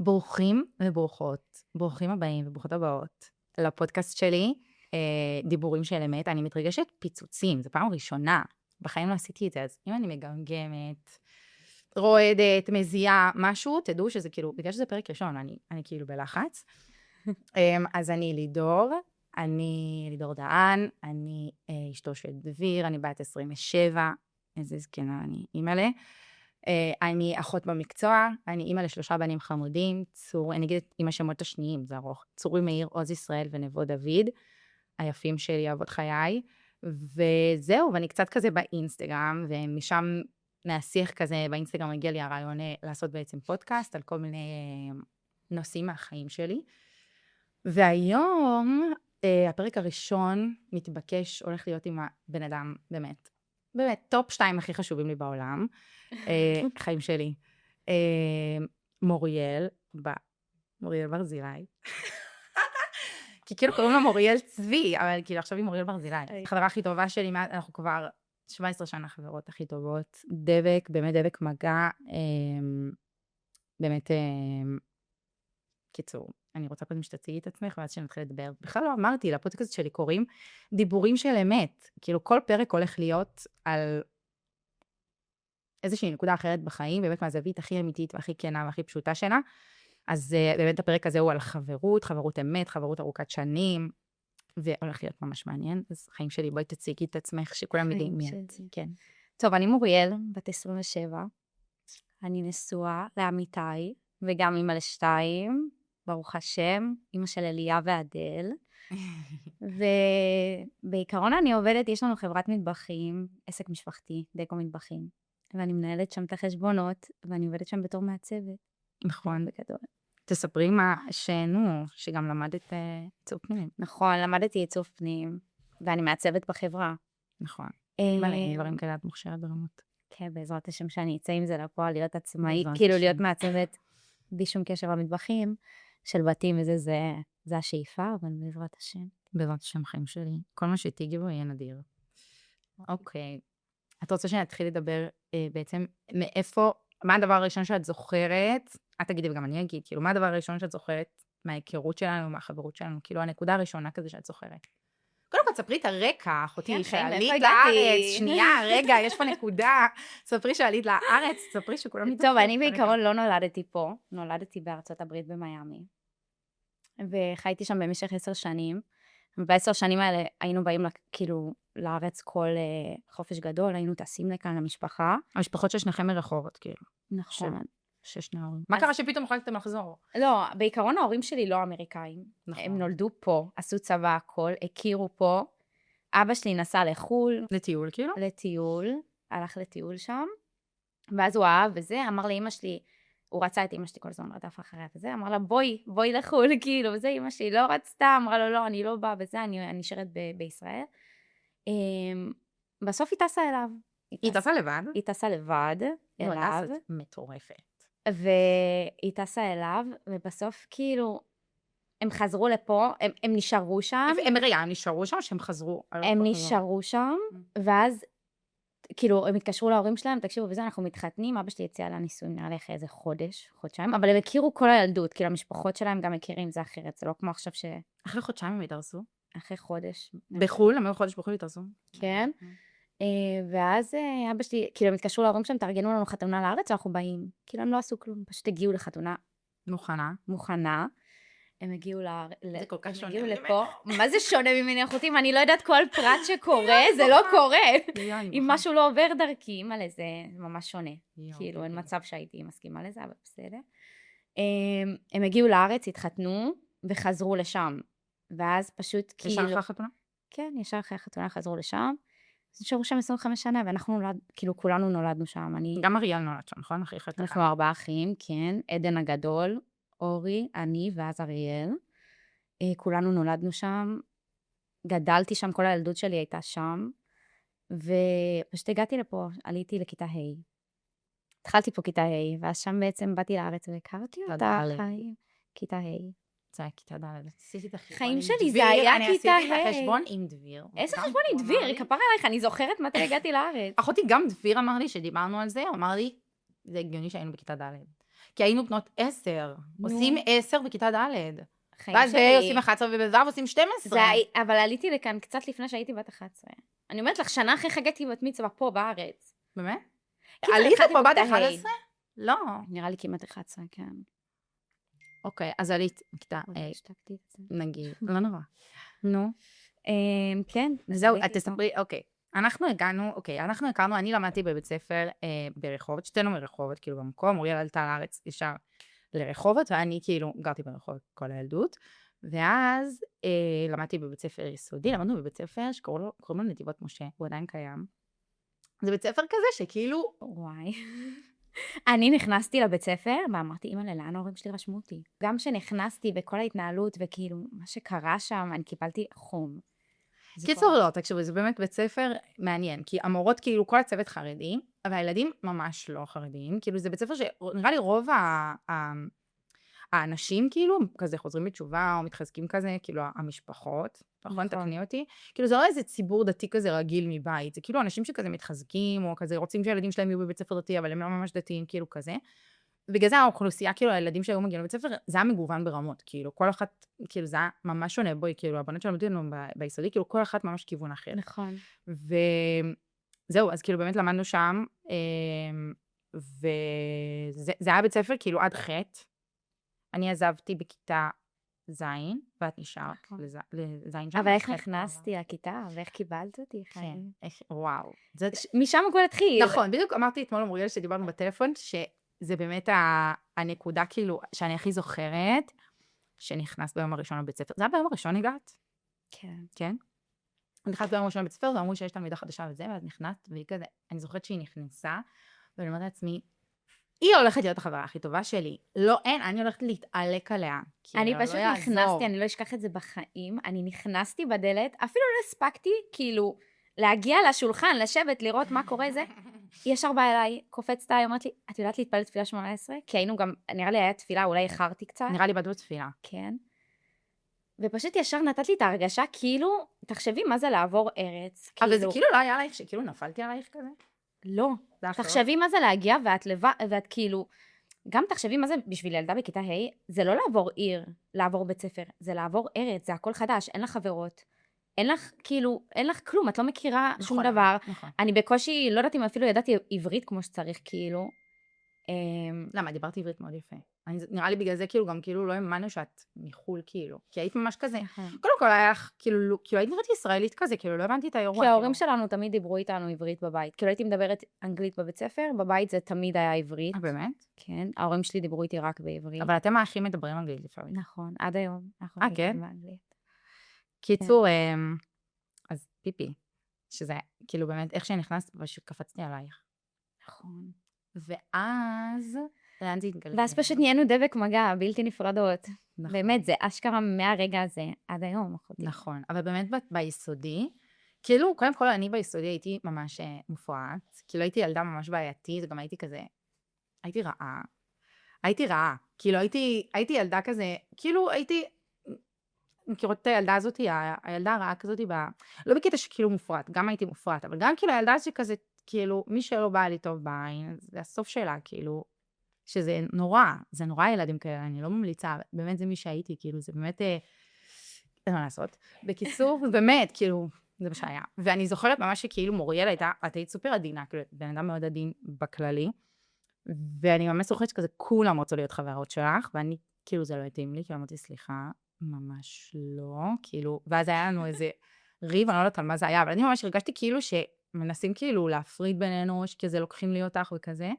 ברוכים וברוכות, ברוכים הבאים וברוכות הבאות לפודקאסט שלי, דיבורים של אמת. אני מתרגשת פיצוצים, זו פעם ראשונה, בחיים לא עשיתי את זה, אז אם אני מגמגמת, רועדת, מזיעה, משהו, תדעו שזה כאילו, בגלל שזה פרק ראשון, אני כאילו בלחץ. אז אני לידור דהן, אני אשתו של דביר, אני בת 27, איזה זקנה, אני אימא'לה. אני אחות במקצוע, אני אימא ל3 בנים חמודים, אני אגיד עם השמות השניים, זה ארוך, צורי מאיר, עוז ישראל ונבו דוד, היפים שלי, אהבות חיי, וזהו, ואני קצת כזה באינסטגרם, ומשם מהשיח כזה באינסטגרם הגיע לי הרעיון לעשות בעצם פודקאסט, על כל מיני נושאים מהחיים שלי, והיום הפרק הראשון מתבקש, הולך להיות עם הבן אדם, באמת, טופ 2 הכי חשובים לי בעולם, חיים שלי, מוריאל ברזילי, כי כאילו קוראים לו מוריאל צבי, אבל כאילו עכשיו היא מוריאל ברזילי. החברה הכי טובה שלי, אנחנו כבר 17 שנה חברות הכי טובות, דבק, באמת דבק מגע, באמת, קיצור, אני רוצה קודם שתציגי את עצמך, ואז שנתחיל לדבר. בכלל לא אמרתי, לפודקאסט שלי קוראים דיבורים של אמת, כאילו כל פרק הולך להיות על איזושהי נקודה אחרת בחיים, באמת מהזווית הכי אמיתית והכי כנה והכי פשוטה שלה, אז באמת הפרק הזה הוא על חברות אמת, חברות ארוכת שנים, והולך להיות ממש מעניין, אז חיים שלי, בואי תציגי את עצמך, שכולם יודעים מי את. כן. טוב, אני מוריאל, בת 27, אני נשואה לאמיתי, וגם אמא ל2, ברוך השם, אמא של אליה ועדל, ובעיקרון אני עובדת, יש לנו חברת מטבחים, עסק משפחתי, דקו מטבחים, ואני מנהלת שם את החשבונות, ואני עובדת שם בתור מעצבת. נכון. בגדול. תספרי שגם למדת עיצוב פנים. נכון, למדתי עיצוב פנים, ואני מעצבת בחברה. נכון. מלא דברים כאלה את מוכשרת ברמות. כן, בעזרת השם שאני אצא עם זה לפועל, להיות עצמאית, כאילו להיות מעצבת בלי שום קשר למטבחים, של בתים וזה, זה השאיפה, אבל בעזרת השם. בעזרת השם חיים שלי. כל מה שתיגי בו יהיה נדיר. אוקיי. את רוצה שנתחיל לדבר בעצם מאיפה, מה הדבר הראשון שאת זוכרת, את תגידי וגם אני אגיד, כאילו מה הדבר הראשון שאת זוכרת מההיכרות שלנו, מהחברות שלנו, כאילו הנקודה הראשונה כזה שאת זוכרת. קודם כל, תספרי את הרקע, אחותי, שעלית לארץ, שנייה, רגע, יש פה נקודה, ספרי שעלית לארץ, ספרי שכולם מתחילים. טוב, אני בעיקרון לא נולדתי פה, נולדתי בארצות הברית במיימי, וחייתי שם במשך 10 שנים, וב10 שנים האלה היינו באים כאילו לארץ כל חופש גדול, היינו טסים לכאן למשפחה. המשפחות של שניכם מרחובות, כאילו. נכון. 6 נערים. מה קרה שפתאום החלטתם לחזור? לא, בעיקרון ההורים שלי לא אמריקאים. הם נולדו פה, עשו צבא הכל, הכירו פה. אבא שלי נסע לחול. לטיול, כאילו? לטיול, הלך לטיול שם. ואז הוא אהב וזה, אמר לאמא שלי, הוא רצה את אמא שלי כל הזמן רדף אחריה וזה, אמר לה בואי לחול, כאילו, וזה אמא שלי לא רצתה, אמרה לו לא, אני לא באה וזה, אני נשארת בישראל. בסוף היא טסה אליו. היא טסה לבד? היא טסה לבד, אליו. מטורפת. והיא טסה אליו, ובסוף כאילו, הם חזרו לפה, הם נשארו שם. הם נשארו שם או שהם חזרו? הם נשארו שם, ואז כאילו, הם התקשרו להורים שלהם, תקשיבו, וזה אנחנו מתחתנים, אבא שלי יציאה לנישואים, נראה לי אחרי איזה חודשיים, אבל הם הכירו כל הילדות, כאילו המשפחות שלהם גם מכירים, זה אחרת, זה לא כמו עכשיו אחרי חודשיים הם התארסו? אחרי חודש. בחול? הם היו חודש בחול התארסו? כן. ואז אבא שלי, כאילו הם התקשרו להורים שלהם, תארגנו לנו חתונה לארץ, ואנחנו באים. כאילו הם לא עשו כלום, פשוט הגיעו לחתונה. מוכנה. הם הגיעו זה כל כך שונה לפה. מה זה שונה ממני אחותי? אני לא יודעת כל פרט שקורה, זה לא קורה. אם משהו לא עובר דרכי, מלא, זה ממש שונה. כאילו, אין מצב שהייתי מסכימה לזה, אבל בסדר. הם הגיעו לארץ, התחתנו, וחזרו לשם. ואז פשוט כאילו... ישר אחרי החתונה? כן, ישר אחרי החתונה חזרו לשם. נשארו שם 25 שנה, ואנחנו כאילו כולנו נולדנו שם. גם אריאל נולד שם, נכון? אנחנו 4 אחים, כן. עדן הגדול, אורי, אני ואז אריאל. כולנו נולדנו שם. גדלתי שם, כל הילדות שלי הייתה שם. ופשוט הגעתי לפה, עליתי לכיתה ה'. התחלתי פה כיתה ה', ואז שם בעצם באתי לארץ והכרתי אותה. כיתה ה'. זה היה כיתה ד'. עשיתי את החיים שלי, זה היה כיתה ה'. אני עשיתי את החשבון עם דביר. איזה חשבון עם דביר? כפרה עלייך, אני זוכרת מתי הגעתי לארץ. אחותי גם דביר אמר לי שדיברנו על זה, הוא אמר לי, זה הגיוני שהיינו בכיתה ד'. כי היינו בנות 10. עושים 10 בכיתה ד'. חיים ואז שלי. עושים 11 ובזהב עושים 12. אבל עליתי לכאן קצת לפני שהייתי בת 11. אני אומרת לך, שנה אחרי חגגתי בת מצווה פה בארץ. באמת? קיצר, עלית התחלתי פה בת בכיתה ה'. 11? לא. נראה לי כמעט 11, כן. אוקיי, אז עלית בכיתה השתקתי את זה. נגיד. לא נורא. נו. כן. זהו, את תספרי, אוקיי. אנחנו הכרנו, אני למדתי בבית ספר ברחובות, שתינו מרחובות, כאילו במקום, אוריאל עלתה לארץ ישר לרחובות, ואני כאילו גרתי ברחובות כל הילדות, ואז למדתי בבית ספר יסודי, למדנו בבית ספר שקוראים לו נתיבות משה, הוא עדיין קיים. זה בית ספר כזה שכאילו... וואי. אני נכנסתי לבית ספר, ואמרתי, אמא, לאן ההורים שלי רשמו אותי? גם שנכנסתי בכל ההתנהלות, וכאילו, מה שקרה שם, אני קיבלתי חום. קיצור לא, תקשיבו, זה באמת בית ספר מעניין, כי המורות כאילו כל הצוות חרדי, אבל הילדים ממש לא חרדיים, כאילו זה בית ספר שנראה לי רוב האנשים כאילו כזה חוזרים בתשובה או מתחזקים כזה, כאילו המשפחות, נכון, תקני אותי, כאילו זה לא איזה ציבור דתי כזה רגיל מבית, זה כאילו אנשים שכזה מתחזקים או כזה רוצים שהילדים שלהם יהיו בבית ספר דתי, אבל הם לא ממש דתיים כאילו כזה, ובגלל זה האוכלוסייה, כאילו הילדים שהיו מגיעים לבית ספר, זה היה מגוון ברמות, כאילו כל אחת, כאילו זה היה ממש שונה, בואי, כאילו הבנות שלמדתי לנו ביסודי, כאילו כל אחת ממש כיוון אחר. נכון. וזהו, אז כאילו באמת למדנו שם, וזה היה בית ספר כאילו עד ח' אני עזבתי בכיתה ז', ואת נשארת לזין שם. אבל איך נכנסתי לכיתה, ואיך קיבלת אותי, חיים? וואו. משם הכל התחיל. נכון, בדיוק אמרתי אתמול למוריאל שדיברנו בטלפון, זה באמת הנקודה כאילו שאני הכי זוכרת, שנכנסת ביום הראשון לבית ספר. זה היה ביום הראשון הגעת? כן. כן? נכנסת ביום הראשון לבית ספר, ואמרו שיש תלמידה חדשה וזה, ואז נכנסת, והיא כזה, אני זוכרת שהיא נכנסה, ואני אומרת לעצמי, היא הולכת להיות החברה הכי טובה שלי. לא, אני הולכת להתעלק עליה. אני פשוט נכנסתי, אני לא אשכח את זה בחיים, אני נכנסתי בדלת, אפילו לא הספקתי, כאילו, להגיע לשולחן, לשבת, לראות מה קורה זה. היא ישר באה אליי, קופצת עליי, אומרת לי, את יודעת להתפלל תפילה 18? כי היינו גם, נראה לי היה תפילה, אולי איחרתי קצת. נראה לי בדו תפילה. כן. ופשוט ישר נתת לי את ההרגשה, כאילו, תחשבי מה זה לעבור ארץ. אבל זה כאילו לא היה עלייך, שכאילו נפלתי עלייך כזה? לא. תחשבי מה זה להגיע, ואת כאילו, גם תחשבי מה זה בשביל ילדה בכיתה ה', זה לא לעבור עיר, לעבור בית ספר, זה לעבור ארץ, זה הכל חדש, אין לך חברות. אין לך, כאילו, אין לך כלום, את לא מכירה שום דבר. אני בקושי, לא יודעת אם אפילו ידעתי עברית כמו שצריך, כאילו. למה? דיברתי עברית מאוד יפה. נראה לי בגלל זה, כאילו, גם כאילו לא האמנו שאת מחול, כאילו. כי היית ממש כזה. קודם כל היה לך, כאילו, היית נראית ישראלית כזה, כאילו, לא הבנתי את האירוע. כי ההורים שלנו תמיד דיברו איתנו עברית בבית. כאילו, הייתי מדברת אנגלית בבית ספר, בבית זה תמיד היה עברית. באמת? כן, ההורים שלי דיברו איתי רק בעברית. אבל אתם האחים מדברים אנגלית לפעמים. נכון, עד היום. כן? קיצור, אז פיפי, שזה כאילו באמת, איך שנכנסת, פשוט קפצתי עלייך. נכון. ואז, לאן זה התגלגל? ואז פשוט נהיינו דבק מגע, בלתי נפרדות. באמת, זה אשכרה מהרגע הזה, עד היום, אחותי. נכון, אבל באמת ביסודי, כאילו, קודם כל, אני ביסודי הייתי ממש מופרעת, כאילו הייתי ילדה ממש בעייתית, גם הייתי כזה, הייתי רעה, כאילו הייתי ילדה כזה, כאילו הייתי, מכירות את הילדה הזאת, הילדה הרעה כזאת, לא בקטע שכאילו מופרעת, גם הייתי מופרעת, אבל גם כאילו הילדה שכזה, כאילו, מי שלא בא לי טוב בעין, זה הסוף שלה, כאילו, שזה נורא, זה נורא ילדים כאלה, אני לא ממליצה, באמת זה מי שהייתי, כאילו, זה באמת, אין מה לעשות. בקיצור, באמת, כאילו, זה מה שהיה. ואני זוכרת ממש שכאילו מוריאל הייתה, את היית סופר עדינה, כאילו, בן אדם מאוד עדין בכללי, ואני ממש זוכרת שכזה כולם רוצו להיות חברות שלך, ואני, כאילו, זה לא התאים לי, כאילו, אמרתי, סליחה, ממש לא, כאילו, ואז היה לנו איזה ריב, אני לא יודעת על מה זה היה, אבל אני ממש הרגשתי כאילו שמנסים כאילו להפריד בינינו, שכזה לוקחים לי אותך וכזה,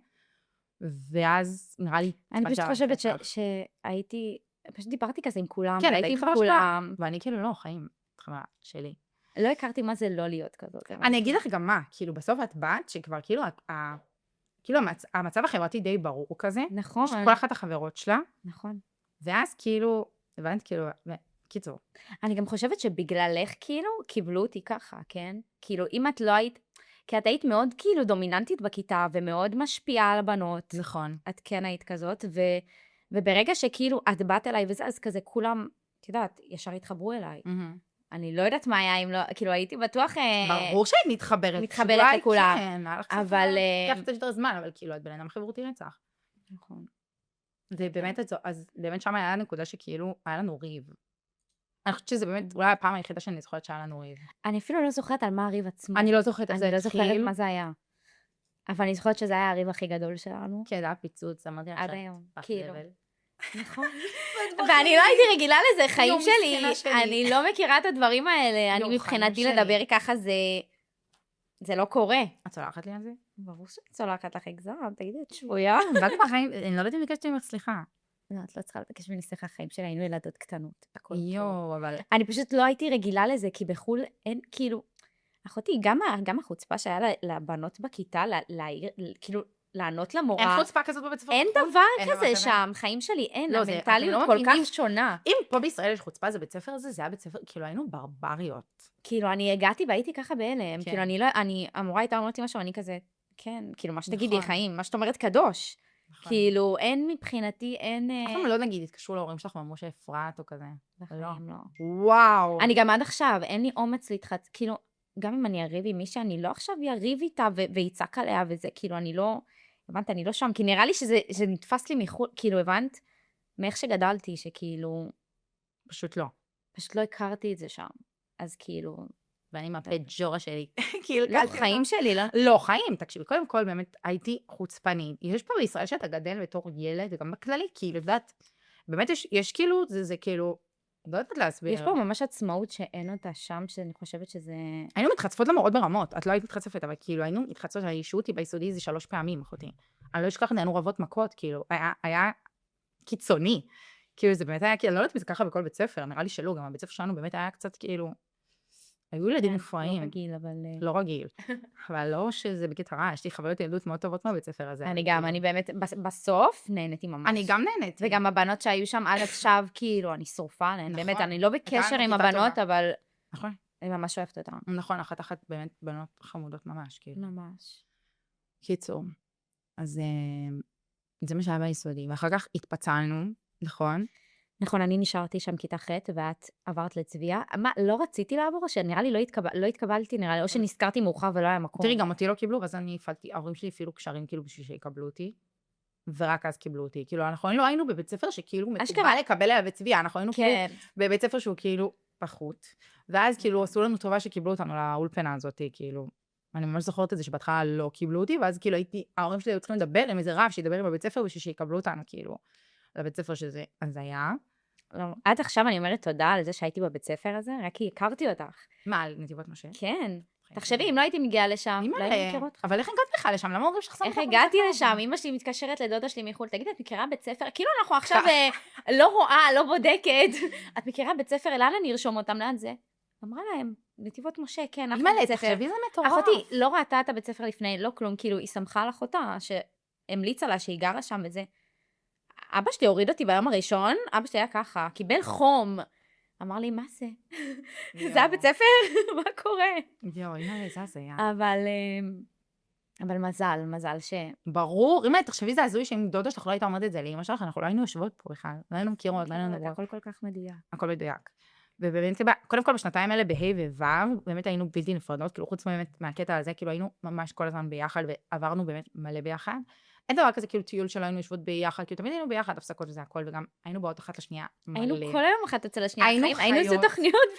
ואז נראה לי... אני פשוט חושבת שהייתי, פשוט דיברתי כזה עם כולם, כן, הייתי עם כולם. ואני כאילו לא, חיים, חברה שלי. לא הכרתי מה זה לא להיות כזאת. אני אגיד לך גם מה, כאילו בסוף את בת שכבר כאילו, כאילו המצב החברתי די ברור כזה. נכון. כל אחת החברות שלה. נכון. ואז כאילו, הבנת כאילו, קיצור. אני גם חושבת שבגללך כאילו קיבלו אותי ככה, כן? כאילו אם את לא היית, כי את היית מאוד כאילו דומיננטית בכיתה ומאוד משפיעה על הבנות. נכון. את כן היית כזאת, וברגע שכאילו את באת אליי וזה, אז כזה כולם, את יודעת, ישר התחברו אליי. אני לא יודעת מה היה אם לא, כאילו הייתי בטוח... ברור שהיית מתחברת. מתחברת לכולם. כן, אבל... לקחת יותר זמן, אבל כאילו את בן אדם חברותי רצח. נכון. זה באמת, אז באמת שם היה נקודה שכאילו, היה לנו ריב. אני חושבת שזה באמת, אולי הפעם היחידה שאני זוכרת שהיה לנו ריב. אני אפילו לא זוכרת על מה הריב עצמו. אני לא זוכרת איך זה אני לא זוכרת התחיל. מה זה היה. אבל אני זוכרת שזה היה הריב הכי גדול שלנו. כן, זה היה פיצוץ, אמרתי לך עד שאת היום, פח כאילו. זבל. נכון. ואני לא הייתי רגילה לזה, חיים יום שלי. מסכנה שלי. אני לא מכירה את הדברים האלה. יום, אני מבחינתי חיים לדבר שלי. ככה זה לא קורה. את צולחת לי על זה? ברור שאני צולחת לך אגזם, תגידי, את שבויה? באתי בחיים, אני לא יודעת אם ביקשתי ממך סליחה. לא, את לא צריכה לבקש ממני סליחה, חיים שלי, היינו ילדות קטנות. הכל טוב. יואו, אבל... אני פשוט לא הייתי רגילה לזה, כי בחול אין, כאילו, אחותי, גם החוצפה שהיה לבנות בכיתה, כאילו, לענות למורה. אין חוצפה כזאת בבית ספר. אין בחו"ל? דבר אין דבר כזה כזה? שם, חיים שלי, אין, לא, זה- המנטליות אתם לא כל כך מבינים. שונה. אם פה בישראל יש חוצפה, זה בית ספר הזה, זה היה בית ספר, כאילו היינו ברבריות. כאילו, אני הגעתי והייתי ככה בהלם, כן. כאילו, המורה הייתה אומרת לי משהו, אני כזה, כן, כאילו, מה שתגידי, נכון. חיים, מה שאת אומרת קדוש. כאילו, אין מבחינתי, אין... אף פעם לא נגיד, התקשרו להורים שלך ואמרו שהפרעת או כזה. בחיים לא. וואו. אני גם עד עכשיו, אין לי אומץ כאילו, גם אם אני אריב עם מישהי, אני לא עכשיו אריב איתה ויצעק עליה וזה, כאילו, אני לא, הבנת, אני לא שם, כי נראה לי שזה נתפס לי מחו"ל, כאילו, הבנת? מאיך שגדלתי, שכאילו, פשוט לא. פשוט לא הכרתי את זה שם. אז כאילו, ואני עם הפג'ורה שלי. כאילו, לא, חיים שלי, לא. לא, חיים, תקשיבי, קודם כל באמת הייתי חוצפנית. יש פה בישראל שאתה גדל בתור ילד, וגם בכללי, כאילו, יודעת, באמת יש כאילו, זה כאילו, לא יודעת להסביר. יש פה ממש עצמאות שאין אותה שם, שאני חושבת שזה... היינו מתחצפות למורות ברמות, את לא היית מתחצפת, אבל כאילו היינו מתחצפות, האישו אותי ביסודי איזה 3 פעמים, אחותי. אני לא אשכח, היינו רבות מכות, כאילו, היה קיצוני. כאילו, זה באמת היה, כאילו, אני לא יודעת אם זה ככה בכל בית ספר, נראה לי שלא, גם הבית ספר שלנו באמת היה קצת כאילו, היו ילדים מופרעים. לא רגיל, אבל... לא רגיל. אבל לא שזה בקטע רע, יש לי חוויות ילדות מאוד טובות מהבית ספר הזה. אני גם, אני באמת, בסוף נהניתי ממש. אני גם נהנית. וגם הבנות שהיו שם עד עכשיו, כאילו, אני שורפה עליהן. נכון. באמת, אני לא בקשר הייתה עם כיתה הבנות, טובה. אבל נכון. אני ממש אוהבת אותן. נכון, אחת באמת בנות חמודות ממש, כאילו. ממש. קיצור. אז זה מה שהיה ביסודי, ואחר כך התפצלנו, נכון? נכון, אני נשארתי שם כיתה ח' ואת עברת לצביה. מה, לא רציתי לעבור, או שנראה לי לא התקבלתי, נראה לי, או שנזכרתי מאוחר ולא היה מקום. תראי, גם אותי לא קיבלו, ואז אני הפעלתי, ההורים שלי אפילו קשרים כאילו בשביל שיקבלו אותי, ורק אז קיבלו אותי. כאילו, אנחנו לא היינו בבית ספר שכאילו מקובל לקבל עליו בצביה, אנחנו היינו כאילו בבית ספר שהוא כאילו פחות, ואז כאילו עשו לנו טובה שקיבלו אותנו לאולפנה הזאת, כאילו, אני ממש זוכרת את זה שבהתחלה לא קיבלו אותי, ואז כאילו ההורים שלי היו צריכים לדבר עם איזה רב שידבר עם הבית ספר בשביל שיקבלו אותנו, כאילו, לבית ספר שזה הזיה. עד עכשיו אני אומרת תודה על זה שהייתי בבית ספר הזה, רק כי הכרתי אותך. מה, על נתיבות משה? כן. תחשבי, אם לא הייתי מגיעה לשם, לא הייתי מכירה אותך. אבל איך הגעת בכלל לשם? למה אומרים שחסמת? איך הגעתי לשם? אמא שלי מתקשרת לדודה שלי מחו"ל, תגידי, את מכירה בית ספר? כאילו אנחנו עכשיו לא רואה, לא בודקת. את מכירה בית ספר, לאן אני ארשום אותם? לאן זה? אמרה להם, נתיבות משה, כן, אנחנו בית ספר. תחשבי, זה מטורף. אחותי לא ראתה את הבית ספר לפני, לא כלום, כאילו היא שמחה על אחותה, שהמליצה לה שהיא גרה שם וזה. אבא שלי הוריד אותי ביום הראשון, אבא שלי היה ככה, קיבל חום. אמר לי, מה זה? זה הבית ספר? מה קורה? יואו, אמא, זה הזיה. אבל מזל ש... ברור, אמא, תחשבי, זה הזוי שאם דודה שלך לא הייתה אומרת את זה לאמא שלך, אנחנו לא היינו יושבות פה בכלל, לא היינו מכירות, לא היינו נדרות. הכל כל כך מדויק. הכל מדויק. ובאמת, קודם כל בשנתיים האלה, בה' וו', באמת היינו בלתי נפרדות, כאילו חוץ באמת מהקטע הזה, כאילו היינו ממש כל הזמן ביחד, ועברנו באמת מלא ביחד. אין דבר כזה, כאילו טיול שלא היינו יושבות ביחד, כאילו תמיד היינו ביחד, הפסקות וזה הכל, וגם היינו באות אחת לשנייה מלא. היינו כל היום אחת אצל השנייה, היינו איזה תוכניות.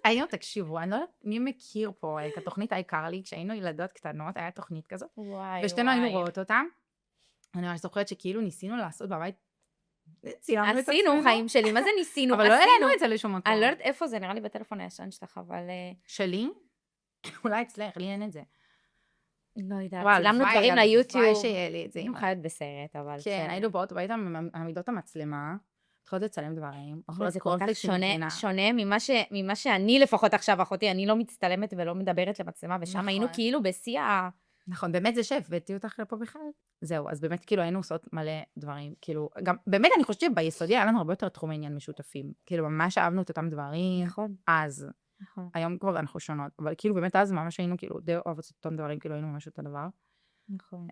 היינו, תקשיבו, אני לא יודעת מי מכיר פה את התוכנית iCarly, כשהיינו ילדות קטנות, היה תוכנית כזאת, ושתינו היינו רואות אותה. אני ממש זוכרת שכאילו ניסינו לעשות בבית, צילמנו את עצמנו. עשינו חיים שלי, מה זה ניסינו? אבל לא העלינו את זה לשום מקום. אני לא יודעת איפה זה, נראה לי בטלפון הישן שלך, אבל... שלי? אולי אצלך, לי אין את זה. לא יודעת, צילמנו דברים ליוטיוב. וואי שיהיה לי את זה. אני חייבת בסרט, אבל... כן, היינו באות הביתה מעמידות המצלמה, התחלות לצלם דברים. זה כל כך שונה ממה שאני לפחות עכשיו, אחותי, אני לא מצטלמת ולא מדברת למצלמה, ושם היינו כאילו בשיא ה... נכון, באמת זה שף, והבאתי אותך לפה בכלל. זהו, אז באמת כאילו היינו עושות מלא דברים, כאילו, גם, באמת אני חושבת שביסודי היה לנו הרבה יותר תחומי עניין משותפים, כאילו ממש אהבנו את אותם דברים, נכון. אז, נכון. היום כבר אנחנו שונות, אבל כאילו באמת אז ממש היינו כאילו די אוהבות את אותם דברים, כאילו היינו ממש אותו דבר. נכון.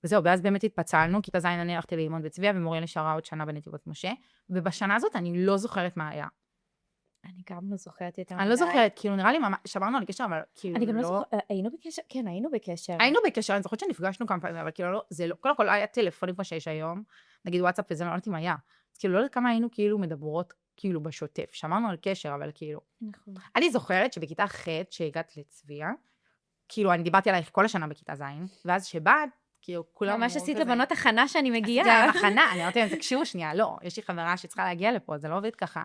וזהו, ואז באמת התפצלנו, כיתה ז' אני הלכתי ללמוד בצביה, ומוריה נשארה עוד שנה בנתיבות משה, ובשנה הזאת אני לא זוכרת מה היה. אני גם לא זוכרת יותר. אני לא זוכרת, כאילו נראה לי שמרנו על קשר, אבל כאילו אני גם לא זוכרת, היינו בקשר, כן, היינו בקשר. היינו בקשר, אני זוכרת שנפגשנו כמה פעמים, אבל כאילו לא, זה לא, קודם כל היה טלפונים כמו שיש היום, נגיד וואטסאפ וזה, לא יודעת אם היה. אז כאילו, לא יודעת כמה היינו כאילו מדברות כאילו בשוטף. שמרנו על קשר, אבל כאילו... נכון. אני זוכרת שבכיתה ח' שהגעת לצביה, כאילו, אני דיברתי עלייך כל השנה בכיתה ז', ואז שבאת, כאילו, כולם ממש עשית לבנות הכנה שאני מגיעה. עשיתי להם הכנה, אני אמרתי להם, תקשיבו שנייה, לא, יש לי חברה שצריכה להגיע לפה, זה לא עובד ככה.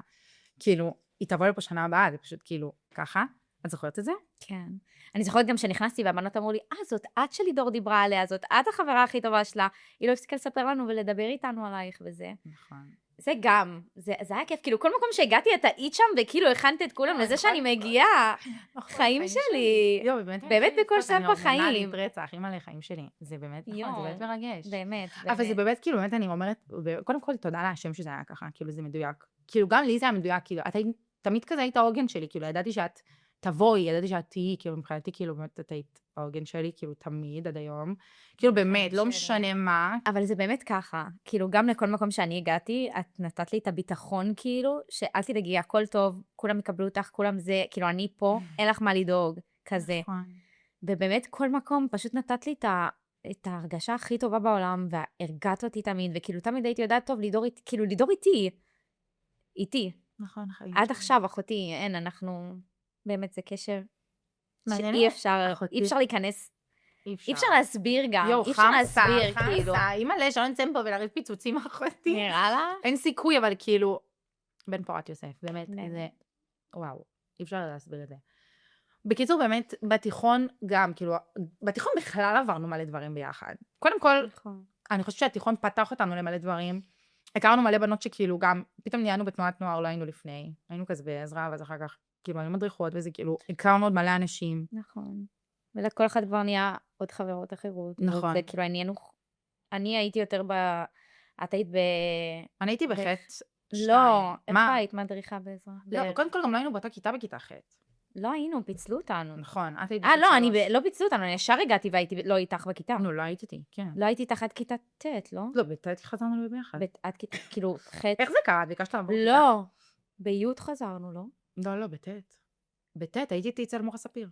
כאילו, היא תבוא לפה שנה הבאה, זה פשוט כאילו, ככה. את זוכרת את זה? כן. אני זוכרת גם שנכנסתי והבנות אמרו לי, זאת את שלידור דיברה עליה, זאת את החברה הכי טובה שלה, היא לא הפסיקה לספר לנו ולדבר איתנו עלייך וזה. נכון. זה גם, זה היה כיף, כאילו כל מקום שהגעתי את היית שם וכאילו הכנת את כולם לזה שאני מגיעה, חיים שלי, באמת בכל שלב בחיים. אני רצח, אימא לחיים שלי, זה באמת נכון, זה באמת מרגש. באמת. אבל זה באמת, כאילו, באמת אני אומרת, קודם כל תודה להשם שזה היה ככה, כאילו זה מדויק. כאילו גם לי זה היה מדויק, כאילו, את תמיד כזה היית העוגן שלי, כאילו ידעתי שאת תבואי, ידעתי שאת תהיי, כאילו מבחינתי, כאילו באמת את היית העוגן שלי, כאילו תמיד, עד היום. כאילו באמת, לא משנה מה. אבל זה באמת ככה, כאילו גם לכל מקום שאני הגעתי, את נתת לי את הביטחון, כאילו, שאל תדאגי, הכל טוב, כולם יקבלו אותך, כולם זה, כאילו אני פה, אין לך מה לדאוג, כזה. ובאמת כל מקום, פשוט נתת לי את ההרגשה הכי טובה בעולם, והרגעת אותי תמיד, וכאילו תמיד הייתי יודעת טוב, לידור איתי. נכון, חיים. עד עכשיו, אחותי, אין, אנחנו, באמת זה קשר שאי אפשר להיכנס, אי אפשר להסביר גם, אי אפשר להסביר, כאילו. אימא'לה, שלא נצא פה ולהריב פיצוצים אחותי. נראה לה? אין סיכוי, אבל כאילו, בן פורת יוסף, באמת, זה, וואו, אי אפשר להסביר את זה. בקיצור, באמת, בתיכון גם, כאילו, בתיכון בכלל עברנו מלא דברים ביחד. קודם כל, אני חושבת שהתיכון פתח אותנו למלא דברים. הכרנו מלא בנות שכאילו גם, פתאום נהיינו בתנועת נוער, לא היינו לפני. היינו כזה בעזרה, ואז אחר כך, כאילו, היינו מדריכות, וזה כאילו, הכרנו עוד מלא אנשים. נכון. ולכל אחד כבר נהיה עוד חברות אחרות. נכון. זה כאילו, אני הייתי יותר את היית אני הייתי בחטא. לא, איך היית מדריכה בעזרה? לא, קודם כל גם לא היינו באותה כיתה בכיתה חטא. לא היינו, פיצלו אותנו. נכון, את היית לא, לא פיצלו אותנו, אני ישר הגעתי והייתי לא איתך בכיתה. לא היית איתי, כן. לא הייתי איתך עד כיתה ט', לא? לא, בט' חזרנו ביחד. עד כיתה, כאילו, ח'. איך זה קרה? ביקשת לעבור כיתה? לא, בי' חזרנו, לא? לא, בט'. בט' הייתי איתי אצל מורה ספיר.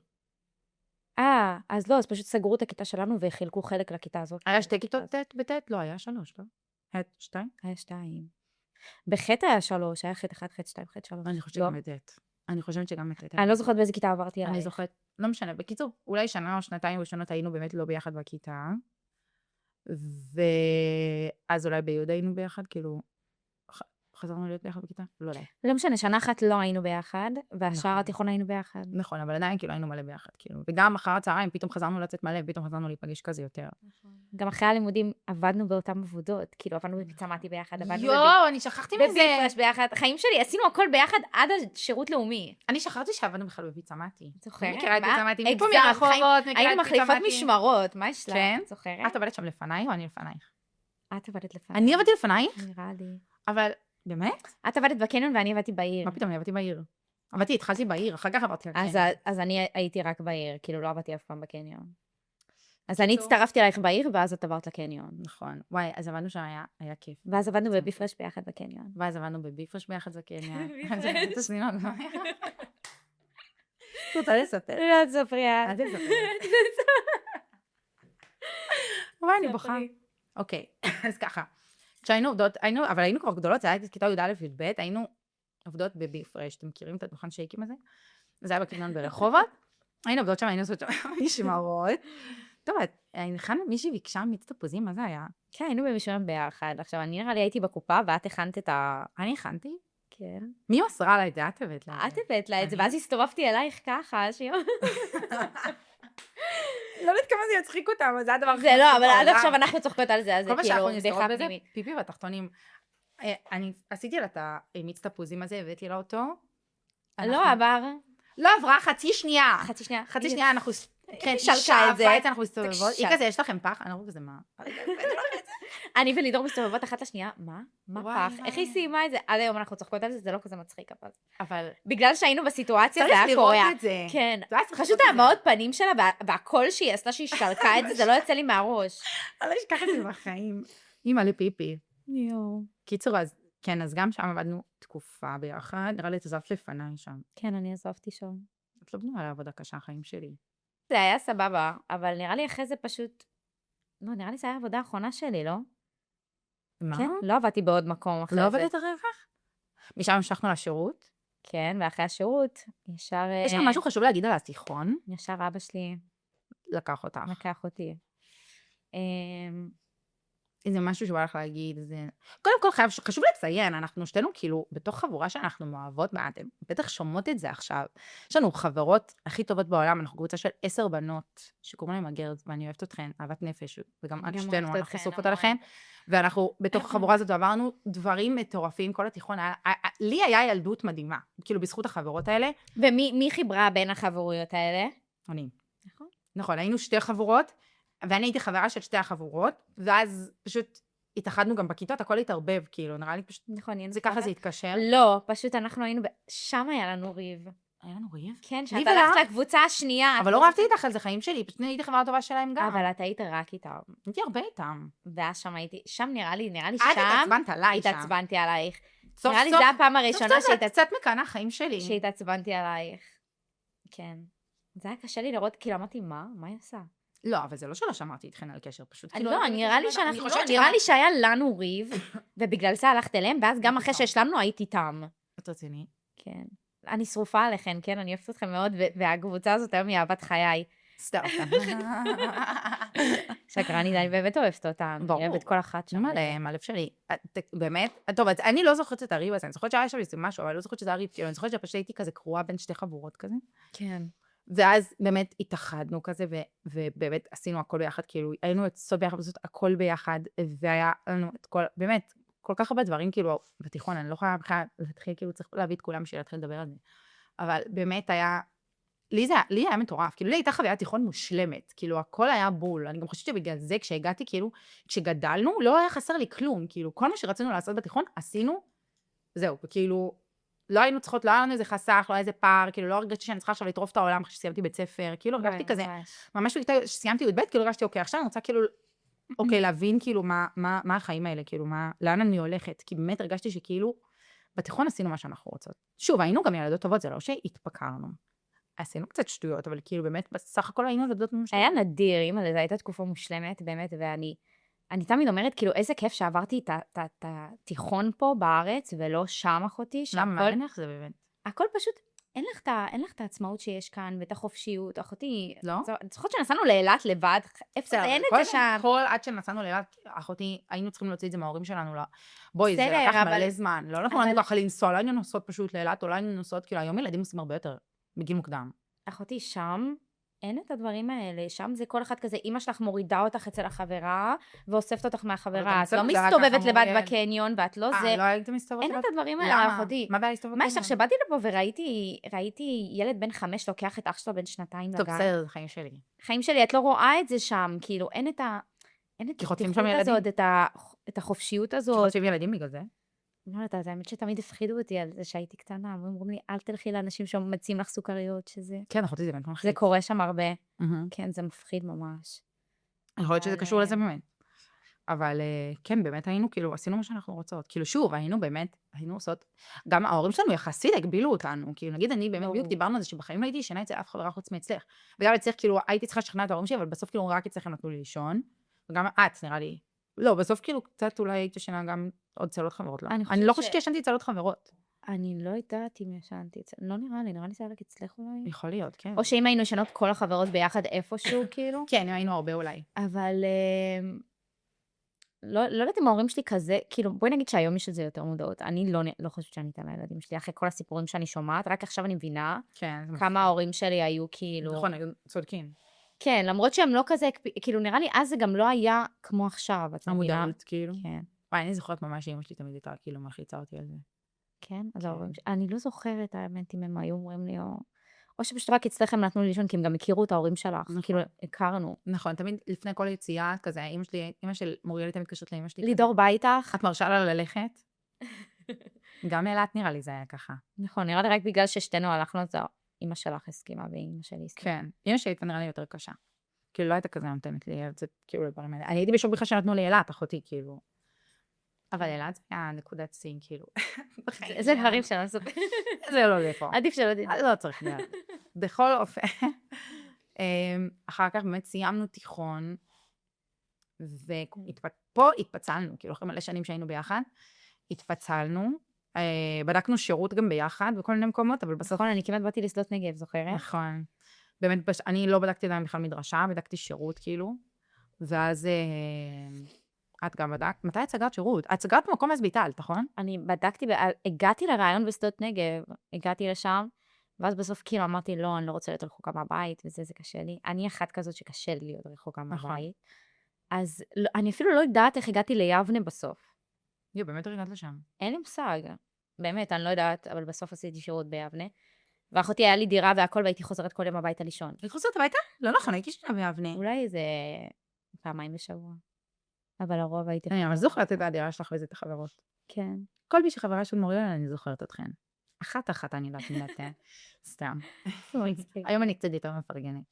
אז לא, אז פשוט סגרו את הכיתה שלנו וחילקו חלק לכיתה הזאת. היה 2 כיתות בט'? לא, היה 3, לא? היה 2? היה 2. בחטא היה 3, היה חטא 1, חטא 2, חטא 3. אני חושבת שגם בט'. אני חושבת שגם בט'. אני לא זוכרת באיזה כיתה עברתי עלייך. אני זוכרת, לא משנה. בקיצור, אולי שנה או שנתיים ראשונות היינו באמת לא ביחד בכיתה. ואז אולי ביהודה היינו ביחד, כאילו, חזרנו להיות ביחד בכיתה? לא יודע. לא משנה, שנה אחת לא היינו ביחד, והשאר התיכון היינו ביחד. נכון, אבל עדיין כאילו היינו מלא ביחד, כאילו. וגם אחר הצהריים פתאום חזרנו לצאת מלא, פתאום חזרנו להיפגש כזה יותר. גם אחרי הלימודים עבדנו באותן עבודות, כאילו עבדנו בפיצמטי ביחד, יואו, אני שכחתי מזה. בביפרש ביחד, חיים שלי, עשינו הכל ביחד עד השירות לאומי. אני שכחתי שעבדנו בכלל בפיצמטי. זוכרת? מכירה את פיצמטי, מפה מרחובות, היינו מחליפות משמרות, מה יש לך? כן? זוכרת? את עבדת שם לפניי או אני לפנייך? את עבדת לפניי. אני עבדתי לפנייך? נראה לי. אבל, באמת? את עבדת בקניון ואני עבדתי בעיר. מה פתאום, אני עבדתי בעיר. התחלתי בעיר, אחר כך עברתי לקניון. אז אני הייתי רק בעיר, כאילו לא עבדתי אף פעם בקניון. אז אני הצטרפתי אלייך בעיר, ואז את עברת לקניון. נכון. וואי, אז עבדנו שם, היה כיף. ואז עבדנו בביפרש ביחד בקניון. ואז עבדנו בביפרש ביחד בקניון. את רוצה לספר? לא, תספרי. אל תספרי. וואי, אני בוכה. אוקיי, אז ככה. כשהיינו עובדות, אבל היינו כבר גדולות, זה היה כיתה י"א י"ב, היינו עובדות בביפרש, אתם מכירים את הדוכן שייקים הזה? זה היה בקניון ברחובות. היינו עובדות שם, היינו עושות שם משמרות. טוב, מישהי ביקשה מיץ תפוזים, מה זה היה? כן, היינו במשמרת ביחד. עכשיו, אני נראה לי הייתי בקופה, ואת הכנת את אני הכנתי? כן. מי מסרה לה את זה? את הבאת לה. את הבאת לה את זה, ואז הסתובבתי אלייך ככה, לא יודעת כמה זה יצחיק אותם, אבל זה הדבר זה לא, אבל עד עכשיו אנחנו צוחקות על זה, אז זה כאילו... כל מה שאנחנו נסתרות בזה, פנימית. פיפי והתחתונים. אני עשיתי לה את המיץ תפוזים הזה, הבאתי לה אותו. לא עבר. לא עברה חצי שנייה. חצי שנייה אנחנו... כן, שלקה את זה. אנחנו מסתובבות. היא כזה, יש לכם פח? אני לא כזה, מה? אני ולידור מסתובבות אחת לשנייה, מה פח? איך היא סיימה את זה? עד היום אנחנו צוחקות על זה, זה לא כזה מצחיק, אבל... בגלל שהיינו בסיטואציה, זה היה קורע. צריך לראות את זה. כן. פשוט המאוד פנים שלה, והקול שהיא עשתה שהיא שלקה את זה, זה לא יצא לי מהראש. אני לא אשכח את זה בחיים. אימא לפיפי. קיצור, אז כן, אז גם שם עבדנו תקופה ביחד. נראה לי את עזבת לפניי שם. כן, אני עזבתי שם. את לא בנויה לעבודה קשה, החיים שלי. זה היה סבבה, אבל נראה לי אחרי זה פשוט... לא, נראה לי זה היה העבודה האחרונה שלי, לא? מה? כן, לא עבדתי בעוד מקום אחרי זה. לא עבדת אחר כך? משם המשכנו לשירות? כן, ואחרי השירות, ישר... יש לך משהו חשוב להגיד על התיכון? ישר אבא שלי לקח אותך. לקח אותי. זה משהו שבא לך להגיד, זה... קודם כל חשוב לציין, אנחנו שתינו כאילו, בתוך חבורה שאנחנו מאוהבות בה, אתם בטח שומעות את זה עכשיו. יש לנו חברות הכי טובות בעולם, אנחנו קבוצה של 10 בנות, שקוראים להם הגרז, ואני אוהבת אתכן, אהבת נפש, וגם את שתינו, אנחנו סופות עליכן, ואנחנו בתוך החבורה הזאת עברנו דברים מטורפים, כל התיכון, לי היה ילדות מדהימה, כאילו בזכות החברות האלה. ומי חיברה בין החברויות האלה? אני. נכון. נכון, היינו 2 חבורות, ואני הייתי חברה של 2 החבורות, ואז פשוט התאחדנו גם בכיתות, הכל התערבב, כאילו, נראה לי פשוט, נכון, זה ככה זה התקשר. לא, פשוט אנחנו היינו, שם היה לנו ריב. היה לנו ריב? כן, שאת הלכת לקבוצה השנייה. אבל לא רבתי איתך על זה, חיים שלי, פשוט הייתי חברה טובה שלהם גם. אבל את היית רק איתם. הייתי הרבה איתם. ואז שם נראה לי את שם, התעצבנת עליי שם. התעצבנתי עלייך. סוף נראה לי סוף- זו הפעם הראשונה סוף סוף זה קצת מקנה חיים שלי. שהתעצבנתי עלייך. כן. זה היה קשה לי לראות, כאילו אמרתי, מה היא עושה? לא, אבל זה לא שלא שמרתי איתכן על קשר, פשוט לא, נראה לי שהיה לנו ריב, ובגלל זה הלכת אליהם, ואז גם אחרי שהשלמנו הייתי איתם. את רציני? כן. אני שרופה עליכן, כן? אני אוהבת אתכם מאוד, והקבוצה הזאת היום היא אהבת חיי. סתם. שקרנית, אני באמת אוהבת אותה. ברור. אני אוהבת כל אחת שם. מלא, מהלב שלי. באמת, טוב, אני לא זוכרת את הריב הזה, אני זוכרת שהיה שם איזה משהו, אבל לא זוכרת שזה הריב, כאילו, אני זוכרת שפשוט הייתי כזה קרועה בין 2 חבורות כזה. כן. ואז באמת התאחדנו כזה, ובאמת עשינו הכל ביחד, כאילו, היינו יוצאות ביחד, לעשות הכל ביחד, והיה לנו את כל, באמת, כל כך הרבה דברים, כאילו, בתיכון, אני לא יכולה בכלל להתחיל, כאילו, צריך להביא את כולם בשביל להתחיל לדבר על זה. אבל באמת היה, לי היה מטורף, כאילו, לי הייתה חוויית תיכון מושלמת, כאילו, הכל היה בול, אני גם חושבת שבגלל זה, כשהגעתי, כאילו, כשגדלנו, לא היה חסר לי כלום, כאילו, כל מה שרצינו לעשות בתיכון, עשינו, זהו, וכאילו, לא היינו צריכות, לא היה לנו איזה חסך, לא היה איזה פער, כאילו לא הרגשתי שאני צריכה עכשיו לטרוף את העולם אחרי שסיימתי בית ספר, כאילו הרגשתי כזה, ממש שסיימתי י"ב, כאילו הרגשתי, אוקיי, עכשיו אני רוצה כאילו, אוקיי, להבין כאילו מה החיים האלה, כאילו לאן אני הולכת, כי באמת הרגשתי שכאילו, בתיכון עשינו מה שאנחנו רוצות. שוב, היינו גם ילדות טובות, זה לא שהתפקרנו. עשינו קצת שטויות, אבל כאילו באמת, בסך הכל היינו ילדות מושלמות. היה נדיר, אימא, זו הייתה תקופה מושלמת, באמת, ואני תמיד אומרת, כאילו, איזה כיף שעברתי את התיכון פה בארץ, ולא שם, אחותי. למה? אין לך זה באמת. הכל פשוט, אין לך את העצמאות שיש כאן, ואת החופשיות, אחותי. לא? זוכרת שנסענו לאילת לבד, איפה זה, אין את זה שם. כל עד שנסענו לאילת, אחותי, היינו צריכים להוציא את זה מההורים שלנו, בואי, זה לקח מלא זמן, לא אנחנו היינו ככה לנסוע, לא היינו נוסעות פשוט לאילת, או לא היינו נוסעות, כאילו, היום ילדים עושים הרבה יותר, בגיל מוקדם. אחותי, שם אין את הדברים האלה, שם זה כל אחד כזה, אמא שלך מורידה אותך אצל החברה, ואוספת אותך מהחברה, את לא מסתובבת לבד בקניון, ואת לא זה. לא הייתי מסתובבת לבד? אין את הדברים האלה, אחותי. מה הבעיה להסתובב מה יש לך, שבאתי לפה וראיתי ילד בן 5 לוקח את אח שלו בן 2 טוב, לגן. בסדר, זה חיים שלי. חיים שלי, את לא רואה את זה שם, כאילו, אין את הפתיחות הזאת, את החופשיות הזאת. שחוטפים ילדים בגלל זה? לא יודעת, האמת שתמיד הפחידו אותי על זה שהייתי קטנה, ואומרים לי, אל תלכי לאנשים שמציעים לך סוכריות, שזה... כן, אחותי זה באמת מפחיד. זה קורה שם הרבה. כן, זה מפחיד ממש. יכול להיות שזה קשור לזה באמת. אבל כן, באמת היינו, כאילו, עשינו מה שאנחנו רוצות. כאילו, שוב, היינו עושות, גם ההורים שלנו יחסית הגבילו אותנו. כאילו, נגיד, אני באמת בדיוק דיברנו על זה שבחיים לא הייתי ישנה אצל אף חברה חוץ מאצלך. וגם אצלך, כאילו, הייתי צריכה לשכנע את ההורים שלי, אבל בסוף, כאילו, רק אצלך הם נתנו לי לישון. וגם את, נראה לי. לא, בסוף, כאילו, קצת אולי הייתי ישנה גם עוד צלות חברות, לא? אני לא חושבת שישנתי צלות חברות. אני לא יודעת אם ישנתי, לא נראה לי זה היה רק אצלך אולי. יכול להיות, כן. או שאם היינו ישנות כל החברות ביחד איפשהו, כאילו. כן, היינו הרבה אולי. אבל לא יודעת אם ההורים שלי כזה, כאילו, בואי נגיד שהיום יש לזה יותר מודעות. אני לא חושבת שאני אתן לילדים שלי, אחרי כל הסיפורים שאני שומעת, רק עכשיו אני מבינה כמה ההורים שלי היו כאילו... נכון, היו צודקים. כן, למרות שהם לא כזה, כאילו, נראה לי אז זה גם לא היה כמו עכשיו. המודעות, כאילו. כן. וואי, אני זוכרת ממש שאמא שלי תמיד הייתה, כאילו, מלחיצה אותי על זה. כן? אז ההורים שלי, אני לא זוכרת, האמת, אם הם היו אומרים לי, או שפשוט רק אצלכם נתנו לי לישון, כי הם גם הכירו את ההורים שלך, כאילו, הכרנו. נכון, תמיד לפני כל יציאה, כזה, אמא של מוריאל תמיד מתקשרת לאמא שלי. לידור בא איתך? את מרשה לה ללכת? גם אילת נראה לי זה היה ככה. נכון, נראה לי רק בגלל ששתינו הלכנו, אז אמא שלך הסכימה, ואמא שלי הסכימה. כן, אמא שלי הייתה נראה לי יותר קשה. כאילו, לא הייתה כזה נותנת לי, זה כאילו לדברים האלה. אני הייתי בשוק בכלל שנתנו לי אילת, אחותי, כאילו. אבל אילת זה היה נקודת סין, כאילו. איזה דברים שלא נספר. זה לא לפה. עדיף שלא תדע. לא צריך לדעת. בכל אופן, אחר כך באמת סיימנו תיכון, ופה התפצלנו, כאילו אחרי מלא שנים שהיינו ביחד, התפצלנו, בדקנו שירות גם ביחד בכל מיני מקומות, אבל בסוף... נכון, אני כמעט באתי לשדות נגב, זוכרת? נכון. באמת, אני לא בדקתי עדיין בכלל מדרשה, בדקתי שירות כאילו, ואז את גם בדקת, מתי את סגרת שירות? את סגרת במקום אז ביטלת, נכון? אני בדקתי, הגעתי לרעיון בשדות נגב, הגעתי לשם, ואז בסוף כאילו אמרתי, לא, אני לא רוצה להיות רחוקה מהבית, וזה, זה קשה לי. אני אחת כזאת שקשה לי להיות רחוקה מהבית. אז אני אפילו לא יודעת איך הגעתי ליבנה בסוף. באמת הגעת לשם. אין לי מושג. באמת, אני לא יודעת, אבל בסוף עשיתי שירות ביבנה. ואחותי היה לי דירה והכל, והייתי חוזרת כל יום הביתה לישון. היית חוזרת הביתה? לא נכון, הייתי שנה ביבנה. אולי איזה פעמיים בשבוע. אבל לרוב הייתי... אני ממש זוכרת את הדירה שלך ואת החברות. כן. כל מי שחברה של מוריאל, אני זוכרת אתכן. אחת אני יודעת מילת, סתם. היום אני קצת יותר מפרגנת.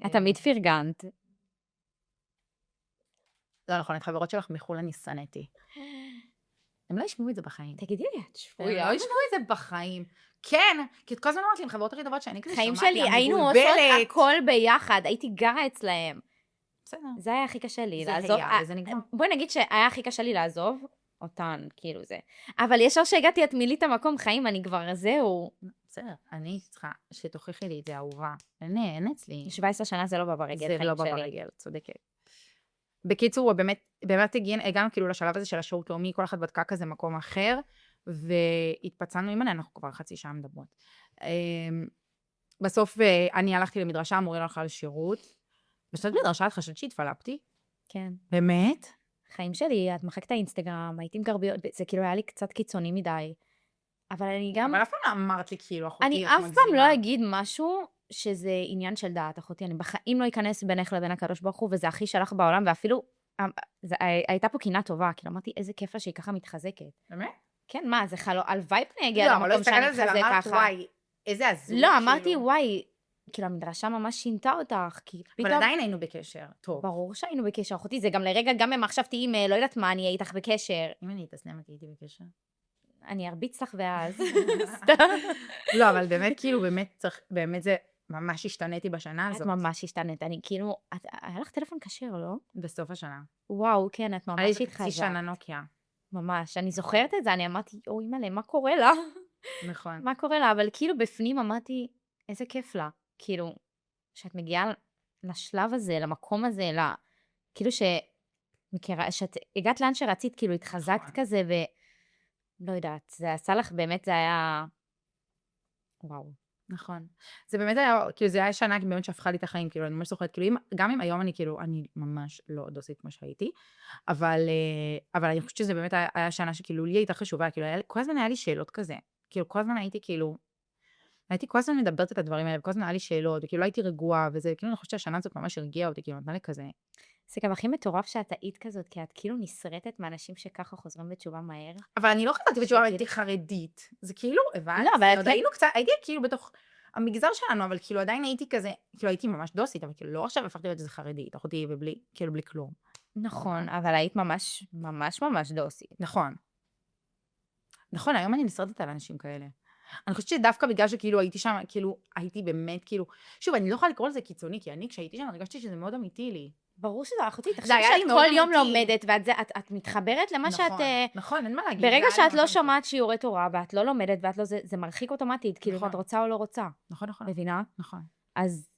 את תמיד פרגנת. לא נכון, את חברות שלך מחול אני שנאתי. הם לא ישמעו את זה בחיים. תגידי לי, את הם לא ישמעו את זה בחיים. כן, כי את כל הזמן אמרת לי, עם חברות הכי טובות שאני כזה חיים שמעתי, שלי, היינו עושות הכל ביחד, הייתי גרה אצלהם. בסדר. זה היה הכי קשה לי, זה לעזוב. היה, וזה נגמר. בואי נגיד שהיה הכי קשה לי לעזוב אותן, כאילו זה. אבל ישר שהגעתי, את מילאת המקום חיים, אני כבר, זהו. בסדר, אני צריכה שתוכיחי לי את זה, אהובה. אין אצלי. 17 שנה זה לא בא ברגל, זה לא בא ברגל, צודקת. בקיצור, באמת הגענו כאילו לשלב הזה של השירות לאומי, כל אחת בדקה כזה מקום אחר, והתפצלנו עם אנחנו כבר חצי שעה מדברות. בסוף אני הלכתי למדרשה, מוריאל הלכה לשירות. בשביל מדרשה את חשבת שהתפלפתי? כן. באמת? חיים שלי, את מחקת האינסטגרם, הייתי עם גרביות, זה כאילו היה לי קצת קיצוני מדי. אבל אני גם... אבל אף פעם לא אמרת לי כאילו, אחותי, אני אף פעם לא אגיד משהו שזה עניין של דעת, אחותי. אני בחיים לא אכנס בינך לבין הקדוש ברוך הוא, וזה הכי שלך בעולם, ואפילו הייתה פה קינה טובה, כאילו אמרתי, איזה כיפה שהיא ככה מתחזקת. באמת? כן, מה, זה חלום, הלוואי פני הגיע למקום שאני מתחזק ככה. אמרת, וואי, איזה הזוי. לא, אמרתי, וואי, כאילו המדרשה ממש שינתה אותך, כי פתאום... אבל עדיין היינו בקשר, טוב. ברור שהיינו בקשר, אחותי, זה גם לרגע, גם אם עכשיו תהיי עם, לא יודעת מה, אני אהיה איתך בקשר. אם אני אתסלם, הייתי בקשר. אני ארביץ לך ואז. לא, אבל באמת, כאילו, באמת זה ממש השתניתי בשנה הזאת. את ממש השתנית, אני כאילו, היה לך טלפון כשר, לא? בסוף השנה. וואו, כן, את ממש התחזקת. היה לי חצי שנה נוקיה. ממש, אני זוכרת את זה, אני אמרתי, אוי מלא, מה קורה לה? נכון. מה קורה לה? אבל כאילו בפנים אמרתי, איזה כיף לה. כאילו, שאת מגיעה לשלב הזה, למקום הזה, כאילו שאת הגעת לאן שרצית, כאילו התחזקת כזה, ולא יודעת, זה עשה לך, באמת זה היה... וואו. נכון. זה באמת היה, כאילו זה היה שנה באמת שהפכה לי את החיים, כאילו אני ממש זוכרת, כאילו גם אם היום אני כאילו, אני ממש לא דוסית כמו שהייתי, אבל אני חושבת שזה באמת היה שנה שכאילו לי הייתה חשובה, כאילו כל הזמן היה לי שאלות כזה, כאילו כל הזמן הייתי כל הזמן מדברת את הדברים האלה, וכל הזמן היה לי שאלות, וכאילו הייתי רגועה, וזה, כאילו אני חושבת שהשנה הזאת ממש הרגיעה אותי, כאילו נתנה לי כזה. זה גם הכי מטורף שאת היית כזאת, כי את כאילו נשרטת מאנשים שככה חוזרים בתשובה מהר. אבל אני לא חזרתי בתשובה, הייתי חרדית. זה כאילו, הבנת? לא, אבל עוד היינו קצת, הייתי כאילו בתוך המגזר שלנו, אבל כאילו עדיין הייתי כזה, כאילו הייתי ממש דוסית, אבל כאילו לא עכשיו הפכתי להיות איזה חרדית, אחותי ובלי, כאילו בלי כלום. נכון, אבל היית ממש, ממש ממש דוסית. נכון. נכון, היום אני נשרטת על אנשים כאלה. אני חושבת שדווקא בגלל שכאילו הייתי שם, כאילו, הייתי באמת, כאילו, שוב, אני לא יכולה לקרוא לזה קיצוני, כי אני, כשהייתי שם, הרגשתי שזה מאוד אמיתי לי. ברור שזה אחותי, תחשבי שאת כל יום לומדת, ואת מתחברת למה שאת... נכון, אין מה להגיד. ברגע שאת לא שומעת שיעורי תורה, ואת לא לומדת, ואת לא... זה מרחיק אוטומטית, כאילו, אם את רוצה או לא רוצה. נכון, נכון. מבינה? נכון. אז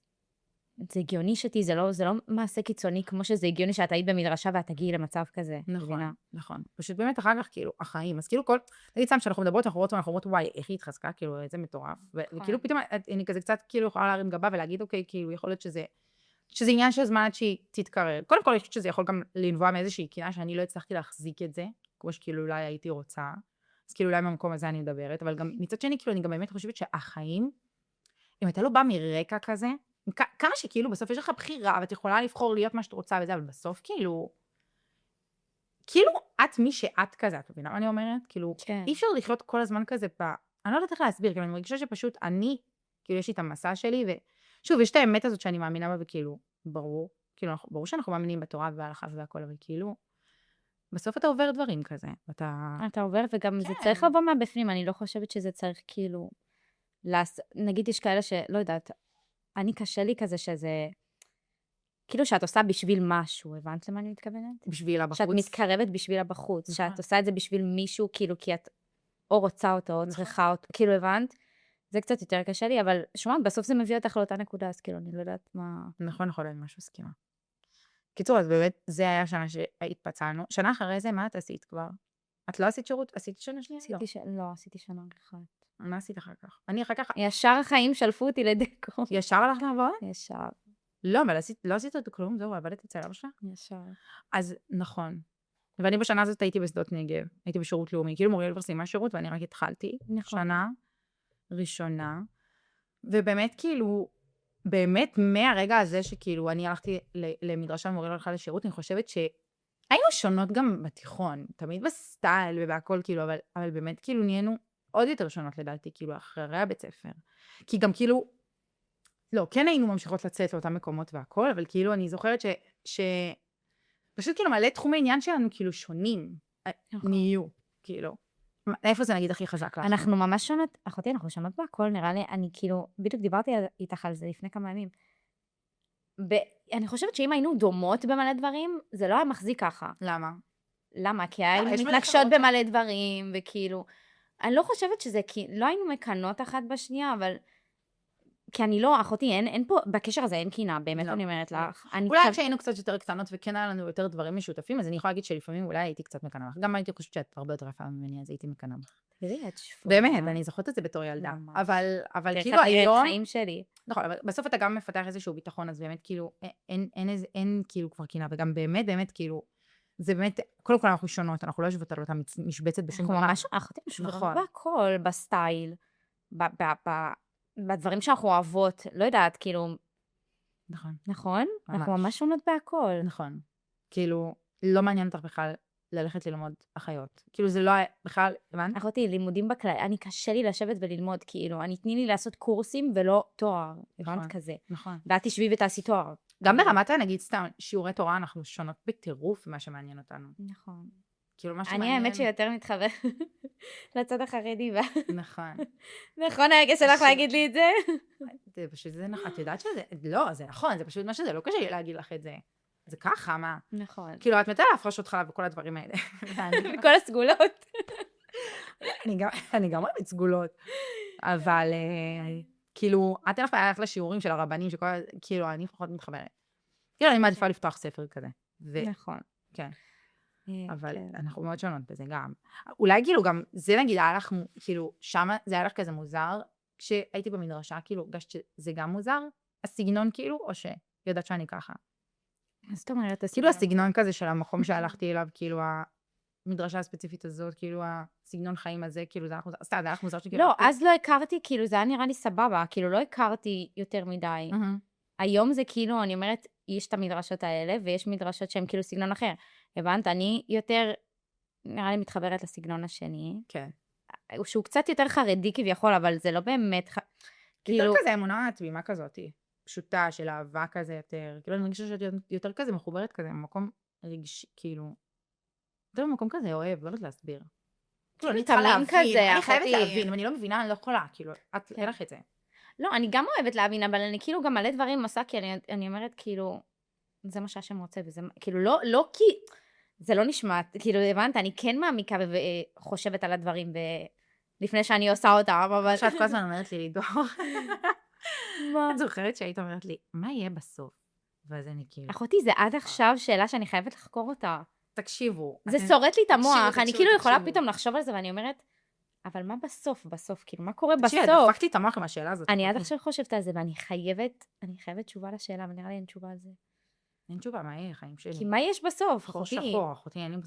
זה הגיוני שתי, זה לא מעשה קיצוני, כמו שזה הגיוני שאת היית במדרשה ואת תגיעי למצב כזה. נכון, נכון. פשוט באמת אחר כך, כאילו, החיים. אז כאילו נגיד סתם שאנחנו מדברות, אנחנו אומרות, וואי, איך היא התחזקה, כאילו, איזה מטורף. וכאילו פתאום אני כזה קצת כאילו יכולה להרים גבה ולהגיד, אוקיי, כאילו, יכול להיות שזה עניין של זמן עד שהיא תתקרר. קודם כל, אני חושבת שזה יכול גם לנבוע מאיזושהי קינה שאני לא הצלחתי להחזיק את זה, כמו שכאילו אולי הייתי רוצה. אז כאילו אולי מהמקום הזה אני מדברת, אבל גם מצד שני, כאילו, אני גם באמת חושבת שהחיים, אם אתה לא בא מרקע כזה, כמה שכאילו בסוף יש לך בחירה, ואת יכולה לבחור להיות מה שאת רוצה וזה, אבל בסוף כאילו את מי שאת כזה, את מבינה מה אני אומרת? כאילו, אי אפשר לחיות כל הזמן כזה אני לא יודעת איך להסביר, כאילו אני מרגישה שפשוט אני, כאילו יש לי את המסע שלי, ושוב, יש את האמת הזאת שאני מאמינה בה, וכאילו, ברור שאנחנו מאמינים בתורה וההלכה והכל, אבל כאילו, בסוף אתה עובר דברים כזה, אתה עובר, וגם זה צריך לבוא מהבפנים, אני לא חושבת שזה צריך כאילו, נגיד יש כאלה שלא יודעת, אני קשה לי כזה שזה, כאילו שאת עושה בשביל משהו, הבנת למה אני מתכוונת? בשביל הבחוץ. שאת מתקרבת בשביל הבחוץ, נכון. שאת עושה את זה בשביל מישהו, כאילו, כי את או רוצה אותו, או צריכה אותו, כאילו, הבנת? זה קצת יותר קשה לי, אבל שומעת, בסוף זה מביא אותך לאותה נקודה, אז כאילו, אני לא יודעת מה... נכון, אני משהו סכימה. קיצור, אז באמת, זה היה שנה שהתפצלנו. שנה אחרי זה, מה את עשית כבר? את לא עשית שירות? עשית שנה שנייה? לא, עשיתי שנה אחת. מה עשית אחר כך? אני אחר כך... ישר החיים שלפו אותי לדקו. ישר הלכת לעבוד? ישר. לא, אבל לא עשית את כלום, זהו, עבדת אצל אבא שלך? ישר. אז נכון. ואני בשנה הזאת הייתי בשדות נגב, הייתי בשירות לאומי, כאילו מוריאל כבר סיימה שירות, ואני רק התחלתי. נכון. שנה ראשונה, ובאמת כאילו, באמת מהרגע הזה שכאילו אני הלכתי למדרשה ומוריאל הלכה לשירות, אני חושבת שהיינו שונות גם בתיכון, תמיד בסטייל ובהכל כאילו, אבל באמת כאילו נהיינו עוד יותר שונות לדעתי, כאילו אחרי הבית ספר. כי גם כאילו, לא, כן היינו ממשיכות לצאת לאותם מקומות והכל, אבל כאילו אני זוכרת פשוט כאילו מלא תחומי עניין שלנו כאילו שונים, נהיו, כאילו. איפה זה נגיד הכי חזק לך? אנחנו ממש שונות, אחותי, אנחנו שונות בהכל, נראה לי, אני כאילו, בדיוק דיברתי איתך על זה לפני כמה ימים. אני חושבת שאם היינו דומות במלא דברים, זה לא היה מחזיק ככה. למה? למה? כי היינו מתנגשות במלא דברים, וכאילו, אני לא חושבת שזה, כי לא היינו מקנות אחת בשנייה, אבל... כי אני לא, אחותי, אין פה, בקשר הזה אין קינה, באמת אני אומרת לך. אולי כשהיינו קצת יותר קטנות וכן היה לנו יותר דברים משותפים, אז אני יכולה להגיד שלפעמים אולי הייתי קצת מקנה לך. גם הייתי חושבת שאת הרבה יותר יפה ממני, אז הייתי מקנה לך. באמת, אני זוכרת את זה בתור ילדה. אבל כאילו היום... חיים שלי. נכון, אבל בסוף אתה גם מפתח איזשהו ביטחון, אז באמת כאילו, אין כאילו כבר קינה, וגם באמת כאילו, זה באמת, קודם כל אנחנו שונות, אנחנו לא יושבות על אותה משבצת בשום דבר. אנחנו ממש, אחותי, משוברות בהכל, בסטייל, בדברים שאנחנו אוהבות, לא יודעת, כאילו... נכון. נכון? אנחנו ממש שונות בהכל. נכון. כאילו, לא מעניין אותך בכלל ללכת ללמוד אחיות. כאילו, זה לא בכלל, הבנת? אחותי, לימודים בכלל, אני קשה לי לשבת וללמוד, כאילו, אני תני לי לעשות קורסים ולא תואר, הבנת כזה. נכון. ואת תשבי ותעשי תואר. גם ברמת, נגיד, סתם, שיעורי תורה, אנחנו שונות בטירוף מה שמעניין אותנו. נכון. כאילו, מה שמעניין... אני האמת שיותר מתחבר לצד החרדי. נכון. נכון, הרגע שלך להגיד לי את זה? זה פשוט, זה נכון, את יודעת שזה, לא, זה נכון, זה פשוט מה שזה, לא קשה לי להגיד לך את זה. זה ככה, מה? נכון. כאילו, את מתה להפרש אותך וכל הדברים האלה. וכל הסגולות. אני גם אוהבת סגולות. אבל, כאילו, את הלכת ללכת לשיעורים של הרבנים, כאילו, אני לפחות מתחברת. כאילו, אני מעדיפה לפתוח ספר כזה. נכון. כן. אבל אנחנו מאוד שונות בזה גם. אולי כאילו גם, זה נגיד היה לך, כאילו, שמה, זה היה לך כזה מוזר, כשהייתי במדרשה, כאילו, הרגשת שזה גם מוזר, הסגנון כאילו, או שידעת שאני ככה? זאת אומרת, כאילו הסגנון כזה של המקום שהלכתי אליו, כאילו המדרשה הספציפית הזאת, כאילו הסגנון חיים הזה, כאילו זה היה לך מוזר שכאילו... לא, אז לא הכרתי, כאילו זה היה נראה לי סבבה, כאילו לא הכרתי יותר מדי. היום זה כאילו, אני אומרת, יש את המדרשות האלה, ויש מדרשות שהן כאילו סגנון אחר. הבנת? אני יותר, נראה לי מתחברת לסגנון השני. כן. שהוא קצת יותר חרדי כביכול, אבל זה לא באמת... יותר כזה אמונה תמימה כזאת, פשוטה של אהבה כזה יותר, כאילו אני מרגישה שאת יותר כזה מחוברת כזה, במקום רגשי, כאילו, יותר במקום כזה אוהב, לא יודעת להסביר. כאילו אני צריכה להבין, אני חייבת להבין, אם אני לא מבינה, אני לא יכולה, כאילו, את אין לך את זה. לא, אני גם אוהבת להבין, אבל אני כאילו גם מלא דברים עושה, כי אני אומרת כאילו, זה מה שהשם רוצה, וזה כאילו לא כי, זה לא נשמע, כאילו הבנת, אני כן מעמיקה וחושבת על הדברים, לפני שאני עושה אותם, אבל... שאת כל הזמן אומרת לי לידור. את זוכרת שהיית אומרת לי, מה יהיה בסוף? ואז אני כאילו... אחותי, זה עד עכשיו שאלה שאני חייבת לחקור אותה. תקשיבו. זה שורט לי את המוח, אני כאילו יכולה פתאום לחשוב על זה, ואני אומרת, אבל מה בסוף? כאילו, מה קורה בסוף? תקשיבי, דפקתי את המוח עם השאלה הזאת. אני עד עכשיו חושבת על זה, ואני חייבת תשובה לשאלה, ונראה לי אין תשובה על זה. אין תשובה, מה יהיה חיים שלי? כי מה יש בסוף, אחותי? אחותי, אין לי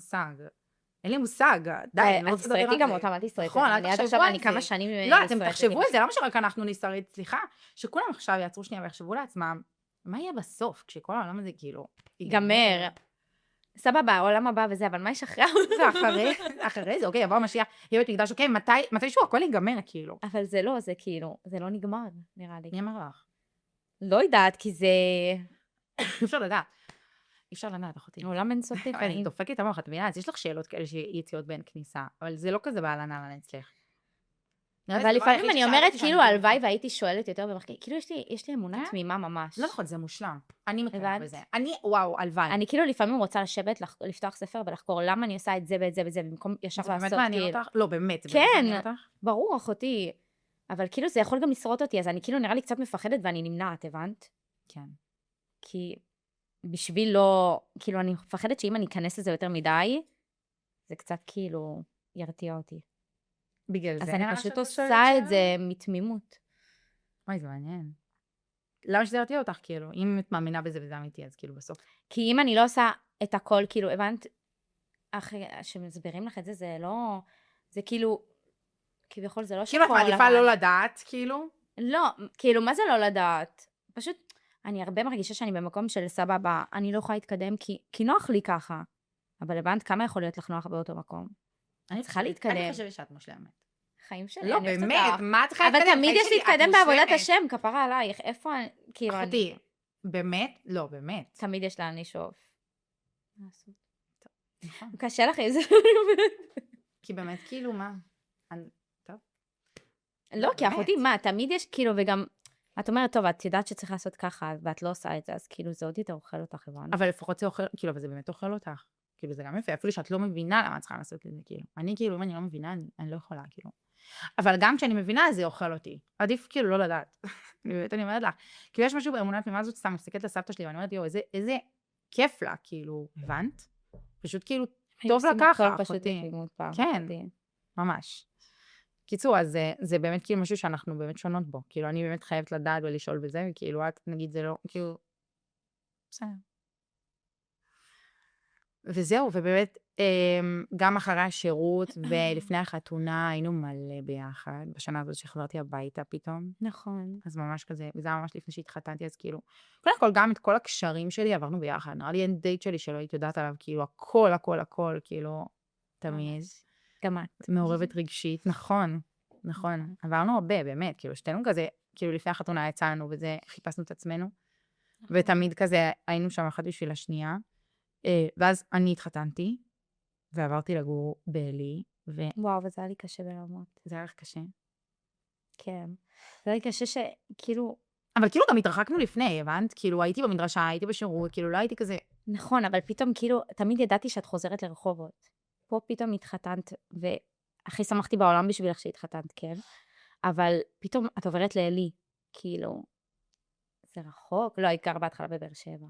מושג. די, אני לא רוצה לדבר על זה. גם אותם, אל תשרט. נכון, אל תחשבו על זה. אני כמה שנים... לא, אתם תחשבו על זה, למה שרק אנחנו נשרט? סליחה, שכולם עכשיו יעצרו שנייה ויחשבו לעצמם, מה יהיה בסוף, כשכל העולם הזה כאילו... ייגמר. סבבה, העולם הבא וזה, אבל מה יש אחרי? אחרי זה, אוקיי, יבוא המשיח, יהיה בית מקדש, אוקיי, מתישהו הכל ייגמר, כאילו. אבל זה לא, זה כאילו, זה לא נגמר, נראה לי. מי אמר לך? לא יודעת, כי זה... אפשר לדעת. אפשר לדעת, אחותי. עולם אינסופי. אני דופקת את המוח, את מבינה? אז יש לך שאלות כאלה שיציאות בין כניסה, אבל זה לא כזה בעלנה אצלך. אבל לפעמים אני אומרת, כאילו, הלוואי והייתי שואלת יותר במחקר, כאילו, יש לי אמונה תמימה ממש. לא נכון, זה מושלם. אני מכירה הבנת? בזה. וואו, הלוואי. אני כאילו לפעמים רוצה לשבת, לפתוח ספר ולחקור למה אני עושה את זה ואת זה ואת זה, במקום ישר זה לעשות, באמת מעניין אותך? לא, באמת, זה כן. באמת מעניין אותך? ברור, אחותי. אבל כאילו זה יכול גם לשרוט אותי, אז אני כאילו נראה לי קצת מפחדת ואני נמנעת, הבנת? כן. כי בשביל לא, כאילו אני מפחדת שאם אני אכנס לזה יותר מדי, זה קצת כאילו ירתיע אותי. בגלל זה. אז אני פשוט עושה את זה מתמימות. אוי, זה מעניין. למה שזה ירתיע אותך, כאילו? אם את מאמינה בזה וזה אמיתי, אז כאילו בסוף. כי אם אני לא עושה את הכל, כאילו, הבנת? אחרי שמסבירים לך את זה, זה לא, זה כאילו, כביכול זה לא כאילו את מעדיפה לא לדעת, כאילו? לא, כאילו, מה זה לא לדעת? פשוט, אני הרבה מרגישה שאני במקום של סבבה, אני לא יכולה להתקדם כי נוח לי ככה. אבל הבנת כמה יכול להיות לך נוח באותו מקום? אני צריכה להתקדם. אני חושבת שאת מושלמת. חיים שלי, לא, באמת, מה את צריכה להתקדם? אבל תמיד יש להתקדם בעבודת השם, כפרה עלייך. איפה, כאילו, אחותי, באמת? לא, באמת. תמיד יש לאן לשאוף. נכון. קשה לך איזה... כי באמת, כאילו, מה? טוב. לא, כי אחותי, מה, תמיד יש, כאילו, וגם, את אומרת, טוב, את יודעת שצריך לעשות ככה, ואת לא עושה את זה, אז כאילו, זה עוד יותר אוכל אותך, הבנת? אבל לפחות זה אוכל, כאילו, אבל זה באמת אוכל אותך. כאילו, זה גם יפה, אפילו שאת לא מבינה למה את צריכה לעשות את זה, כאילו. אני, כאילו, אם אני לא מבינה, אני לא יכולה, כאילו. אבל גם כשאני מבינה, זה אוכל אותי. עדיף, כאילו, לא לדעת. אני אומרת לך, כאילו, יש משהו באמונה תמימה הזאת, סתם מסתכלת לסבתא שלי, ואני אומרת, יו, איזה כיף לה, כאילו, הבנת? פשוט, כאילו, טוב לה ככה, אחותי. כן, ממש. קיצור, אז זה באמת כאילו משהו שאנחנו באמת שונות בו. כאילו, אני באמת חייבת לדעת ולשאול בזה, וכאילו, את נגיד זה לא, כאילו, בסדר. וזהו, ובאמת, גם אחרי השירות ולפני החתונה היינו מלא ביחד. בשנה הזאת שחזרתי הביתה פתאום. נכון. אז ממש כזה, וזה היה ממש לפני שהתחתנתי, אז כאילו, קודם כל, גם את כל הקשרים שלי עברנו ביחד. נראה לי אין דייט שלי שלא היית יודעת עליו, כאילו, הכל, כאילו, תמיד. גם את. מעורבת רגשית, נכון. עברנו הרבה, באמת, כאילו, שתינו כזה, כאילו, לפני החתונה יצאנו וזה, חיפשנו את עצמנו, ותמיד כזה היינו שם אחת בשביל השנייה. ואז אני התחתנתי, ועברתי לגור בעלי, וואו, וזה היה לי קשה ברמות. זה היה לך קשה. כן. זה היה לי קשה שכאילו... אבל כאילו גם התרחקנו לפני, הבנת? כאילו הייתי במדרשה, הייתי בשירות, כאילו לא הייתי כזה... נכון, אבל פתאום כאילו, תמיד ידעתי שאת חוזרת לרחובות. פה פתאום התחתנת, והכי שמחתי בעולם בשבילך שהתחתנת, כן? אבל פתאום את עוברת לאלי, כאילו, זה רחוק? לא, היית גר בהתחלה בבאר שבע.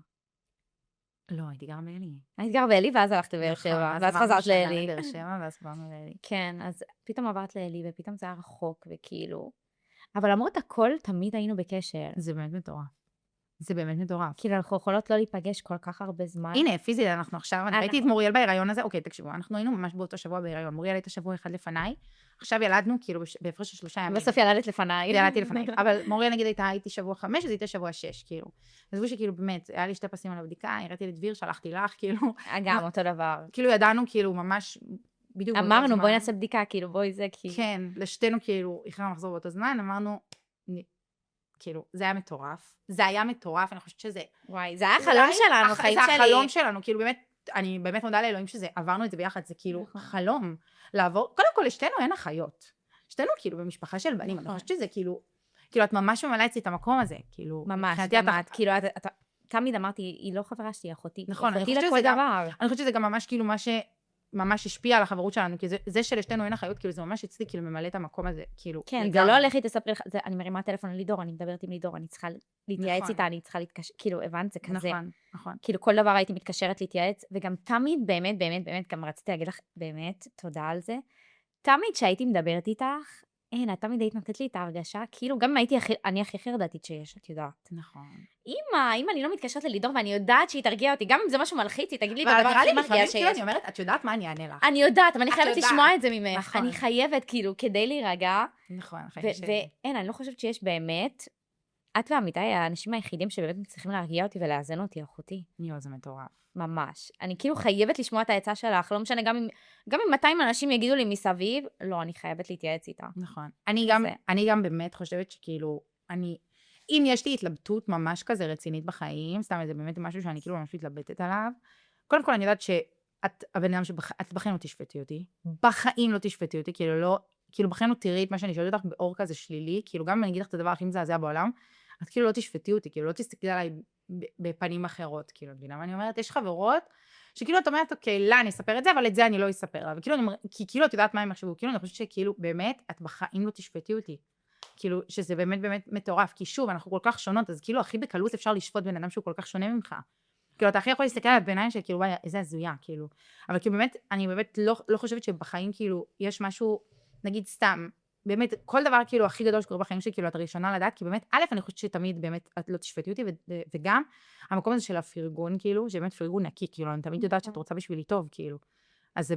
לא, הייתי גר באלי. היית גר באלי ואז הלכת לבאר שבע, ואז חזרת לאלי. לבאר שבע ואז חזרנו לאלי. כן, אז פתאום עברת לאלי, ופתאום זה היה רחוק, וכאילו... אבל למרות הכל, תמיד היינו בקשר. זה באמת מטורף. זה באמת מטורף. כאילו, אנחנו יכולות לא להיפגש כל כך הרבה זמן. הנה, פיזית, אנחנו עכשיו, אני ראיתי את מוריאל בהיריון הזה, אוקיי, תקשיבו, אנחנו היינו ממש באותו שבוע בהיריון, מוריאל הייתה שבוע אחד לפניי, עכשיו ילדנו, כאילו, בהפרש של 3 ימים. בסוף ילדת לפניי. ילדתי לפניי, אבל מוריאל נגיד הייתי שבוע 5, אז הייתה שבוע 6, כאילו. אז הוא שכאילו, באמת, היה לי 2 פסים על הבדיקה, הראיתי לדביר, שלחתי לך, כאילו. גם אותו דבר. כאילו, ידענו, כאילו, ממש, בדיוק. אמרנו, בואי נעשה בדיקה, כאילו, בואי זה, כי... כן, לשתינו, כאילו, הכרנו לחזור באותו זמן, אמרנו, כאילו, זה היה מטורף. זה היה מטורף, אני חושבת שזה... וואי, זה היה חלום שלנו, חיים שלי. זה החלום שלנו, כאילו, באמת, אני באמת מודה לאלוהים שזה, עברנו את זה ביחד, זה כאילו חלום לעבור. קודם כל, לשתינו אין אחיות. שתינו, כאילו, במשפחה של בנים, אני חושבת שזה, כאילו, את ממש ממלאה אצלי את המקום הזה, כאילו... ממש, גם את, כאילו, את תמיד אמרתי, היא לא חברה שלי, אחותי. נכון, אני חושבת שזה גם ממש, כאילו, מה ממש השפיע על החברות שלנו, כי זה שלשתינו אין אחיות, כאילו זה ממש אצלי, כאילו ממלא את המקום הזה, כאילו... כן, זה לא הולך לי תספרי לך, אני מרימה טלפון ללידור, אני מדברת עם לידור, אני צריכה להתייעץ איתה, אני צריכה להתקשר, כאילו, הבנת, זה כזה. נכון. כאילו, כל דבר הייתי מתקשרת להתייעץ, וגם תמיד, באמת, באמת, באמת, גם רציתי להגיד לך, באמת, תודה על זה. תמיד שהייתי מדברת איתך, את תמיד היית נותנת לי את ההרגשה, כאילו, גם אם אני הכי חרדתית שיש, את יודעת. נכון. אם אני לא מתקשרת ללידור, ואני יודעת שהיא תרגיע אותי, גם אם זה משהו מלחיץ, היא תגיד לי את הדבר הכי הכי מרגיע שיש. אני אומרת, את יודעת מה אני אענה לך. אני יודעת, אבל אני חייבת לשמוע את זה ממך. אני חייבת, כאילו, כדי להירגע. נכון, ואין, אני לא חושבת שיש באמת, את ועמיתי האנשים היחידים שבאמת מצליחים להרגיע אותי ולאזן אותי, אחותי. יו, זה מטורף. ממש. אני כאילו חייבת לשמוע את העצה שלך, לא משנה, גם אם 200 אנשים יגידו לי מסביב, לא, אני חייבת להתייעץ איתה. נכון. אני גם באמת חושבת שכאילו, אם יש לי התלבטות ממש כזה רצינית בחיים, סתם זה באמת משהו שאני כאילו ממש מתלבטת עליו, קודם כל אני יודעת שאת הבן אדם את בחיים לא תשפטי אותי, בחיים לא תשפטי אותי, כאילו לא, כאילו בחיים לא תראי את מה שאני שואלת אותך באור כזה שלילי, כאילו גם אם אני אגיד לך את הדבר הכי מזעזע בעולם, את כאילו לא תשפטי אותי, כאילו לא תסתכלי עליי בפנים אחרות, כאילו, מבינה מה אני אומרת? יש חברות שכאילו את אומרת, אוקיי, לה אני אספר את זה, אבל את זה אני לא אספר לה, וכאילו, כי כאילו את יודעת מה הם יחשבו, כאילו אני חושבת שכאילו באמת, את בחיים לא תשפטי אותי, כאילו שזה באמת באמת מטורף, כי שוב, אנחנו כל כך שונות, אז כאילו הכי בקלות אפשר לשפוט בן אדם שהוא כל כך שונה ממך, כאילו אתה הכי יכול להסתכל על בעיניים של כאילו, וואי, איזה הזויה, כאילו, אבל כאילו באמת, אני באמת לא חושבת שבחיים כאילו יש משהו, נגיד סתם, באמת, כל דבר כאילו הכי גדול שקורה בחיים שלי, כאילו את הראשונה לדעת, כי באמת, א', אני חושבת שתמיד באמת את לא תשפטי אותי, וגם המקום הזה של הפרגון, כאילו, שבאמת פרגון נקי, כאילו, אני תמיד יודעת שאת רוצה בשבילי טוב, כאילו. אז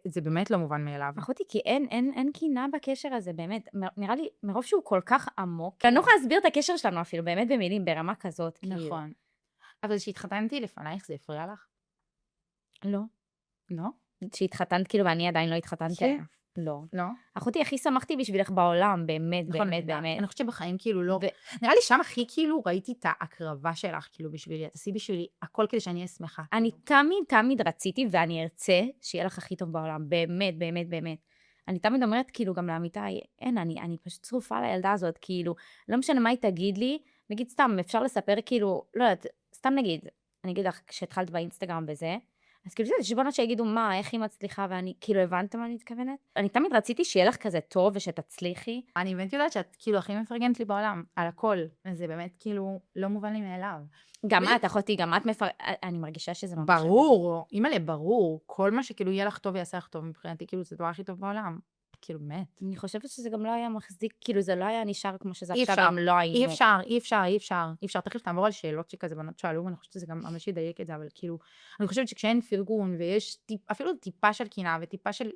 זה באמת לא מובן מאליו. אחותי, כי אין קינה בקשר הזה, באמת. נראה לי, מרוב שהוא כל כך עמוק, אני לא יכולה להסביר את הקשר שלנו אפילו, באמת במילים, ברמה כזאת, כאילו. נכון. אבל כשהתחתנתי לפנייך, זה הפריע לך? לא. לא? שהתחתנת כאילו, ואני עדיין לא התחתנתי. כן. לא. לא? אחותי, הכי שמחתי בשבילך בעולם, באמת, נכון, באמת, באמת. אני חושבת שבחיים כאילו לא, נראה לי שם הכי כאילו ראיתי את ההקרבה שלך, כאילו בשבילי, את עשי בשבילי הכל כדי שאני אהיה שמחה. אני תמיד רציתי, ואני ארצה שיהיה לך הכי טוב בעולם, באמת, באמת, באמת. אני תמיד אומרת כאילו גם לאמיתי, אין, אני פשוט צרופה לילדה הזאת, כאילו, לא משנה מה היא תגיד לי, נגיד סתם, אפשר לספר כאילו, לא יודעת, סתם נגיד, אני אגיד לך, כשהתחלת באינסטגרם וזה, אז כאילו, זה שבונות שיגידו, מה, איך היא מצליחה, ואני, כאילו, הבנת מה אני מתכוונת? אני תמיד רציתי שיהיה לך כזה טוב ושתצליחי. אני באמת יודעת שאת כאילו הכי מפרגנת לי בעולם, על הכל, וזה באמת כאילו לא מובן לי מאליו. גם את, אחותי, גם את אני מרגישה שזה ממש... ברור, אימא'לה, ברור, כל מה שכאילו יהיה לך טוב ויעשה לך טוב מבחינתי, כאילו זה הדבר הכי טוב בעולם. כאילו, באמת. אני חושבת שזה גם לא היה מחזיק, כאילו זה לא היה נשאר כמו שזה אי עכשיו, אפשר, אם לא היינו. אי אפשר. תכף תעבור על שאלות שכזה בנות שאלו, ואני חושבת שזה גם ממש ידייק את זה, אבל כאילו, אני חושבת שכשאין פרגון, ויש אפילו טיפה של קנאה, וטיפה של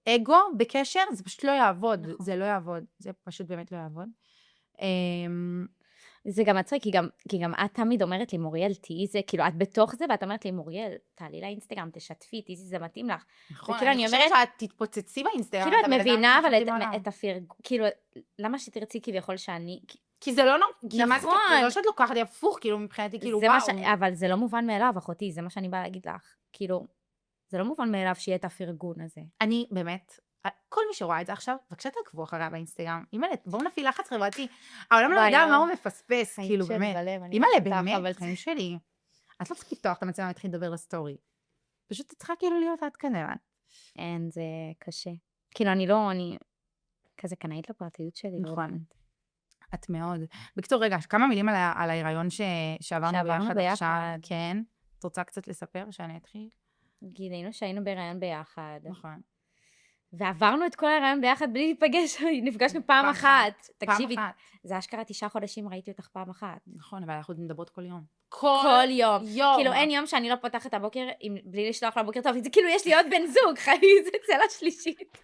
אגו בקשר, זה פשוט לא יעבוד, זה לא יעבוד, זה פשוט באמת לא יעבוד. זה גם מצחיק, כי גם את תמיד אומרת לי, מוריאל, תהי זה, כאילו את בתוך זה, ואת אומרת לי, מוריאל, תעלי לאינסטגרם, תשתפי, תהי זה מתאים לך. נכון, וכאילו אני חושבת שאת תתפוצצי באינסטגרם. כאילו את מבינה, אבל את הפרגון, כאילו, למה שתרצי כביכול שאני... כי זה לא נכון. זה לא שאת לוקחת לי הפוך, כאילו מבחינתי, כאילו וואו. אבל זה לא מובן מאליו, אחותי, זה מה שאני באה להגיד לך. כאילו, זה לא מובן מאליו שיהיה את הפרגון הזה. אני באמת, כל מי שרואה את זה עכשיו, בבקשה תעקבו אחריה באינסטגרם. אימא'לה, בואו נפעיל לחץ חברתי. העולם לא יודע מה הוא מפספס, כאילו באמת. אימא'לה, באמת, חיים שלי. את לא צריכה לפתוח את המצלמה ולהתחיל לדבר לסטורי. פשוט את צריכה כאילו להיות עד כנראה. אין, זה קשה. כאילו, אני כזה קנאית לפרטיות שלי. נכון. את מאוד. בקיצור, רגע, כמה מילים על ההיריון שעברנו ביחד עכשיו. כן. את רוצה קצת לספר שאני אתחיל? גילינו שהיינו בהיריון ביחד. נכון. ועברנו את כל ההיריון ביחד בלי להיפגש, נפגשנו פעם אחת. תקשיבי, זה אשכרה 9 חודשים, ראיתי אותך פעם אחת. נכון, אבל אנחנו מדברות כל יום. כל יום. כאילו אין יום שאני לא פותחת את הבוקר בלי לשלוח לבוקר טוב, זה כאילו יש לי עוד בן זוג, חיי, זה צלע שלישית.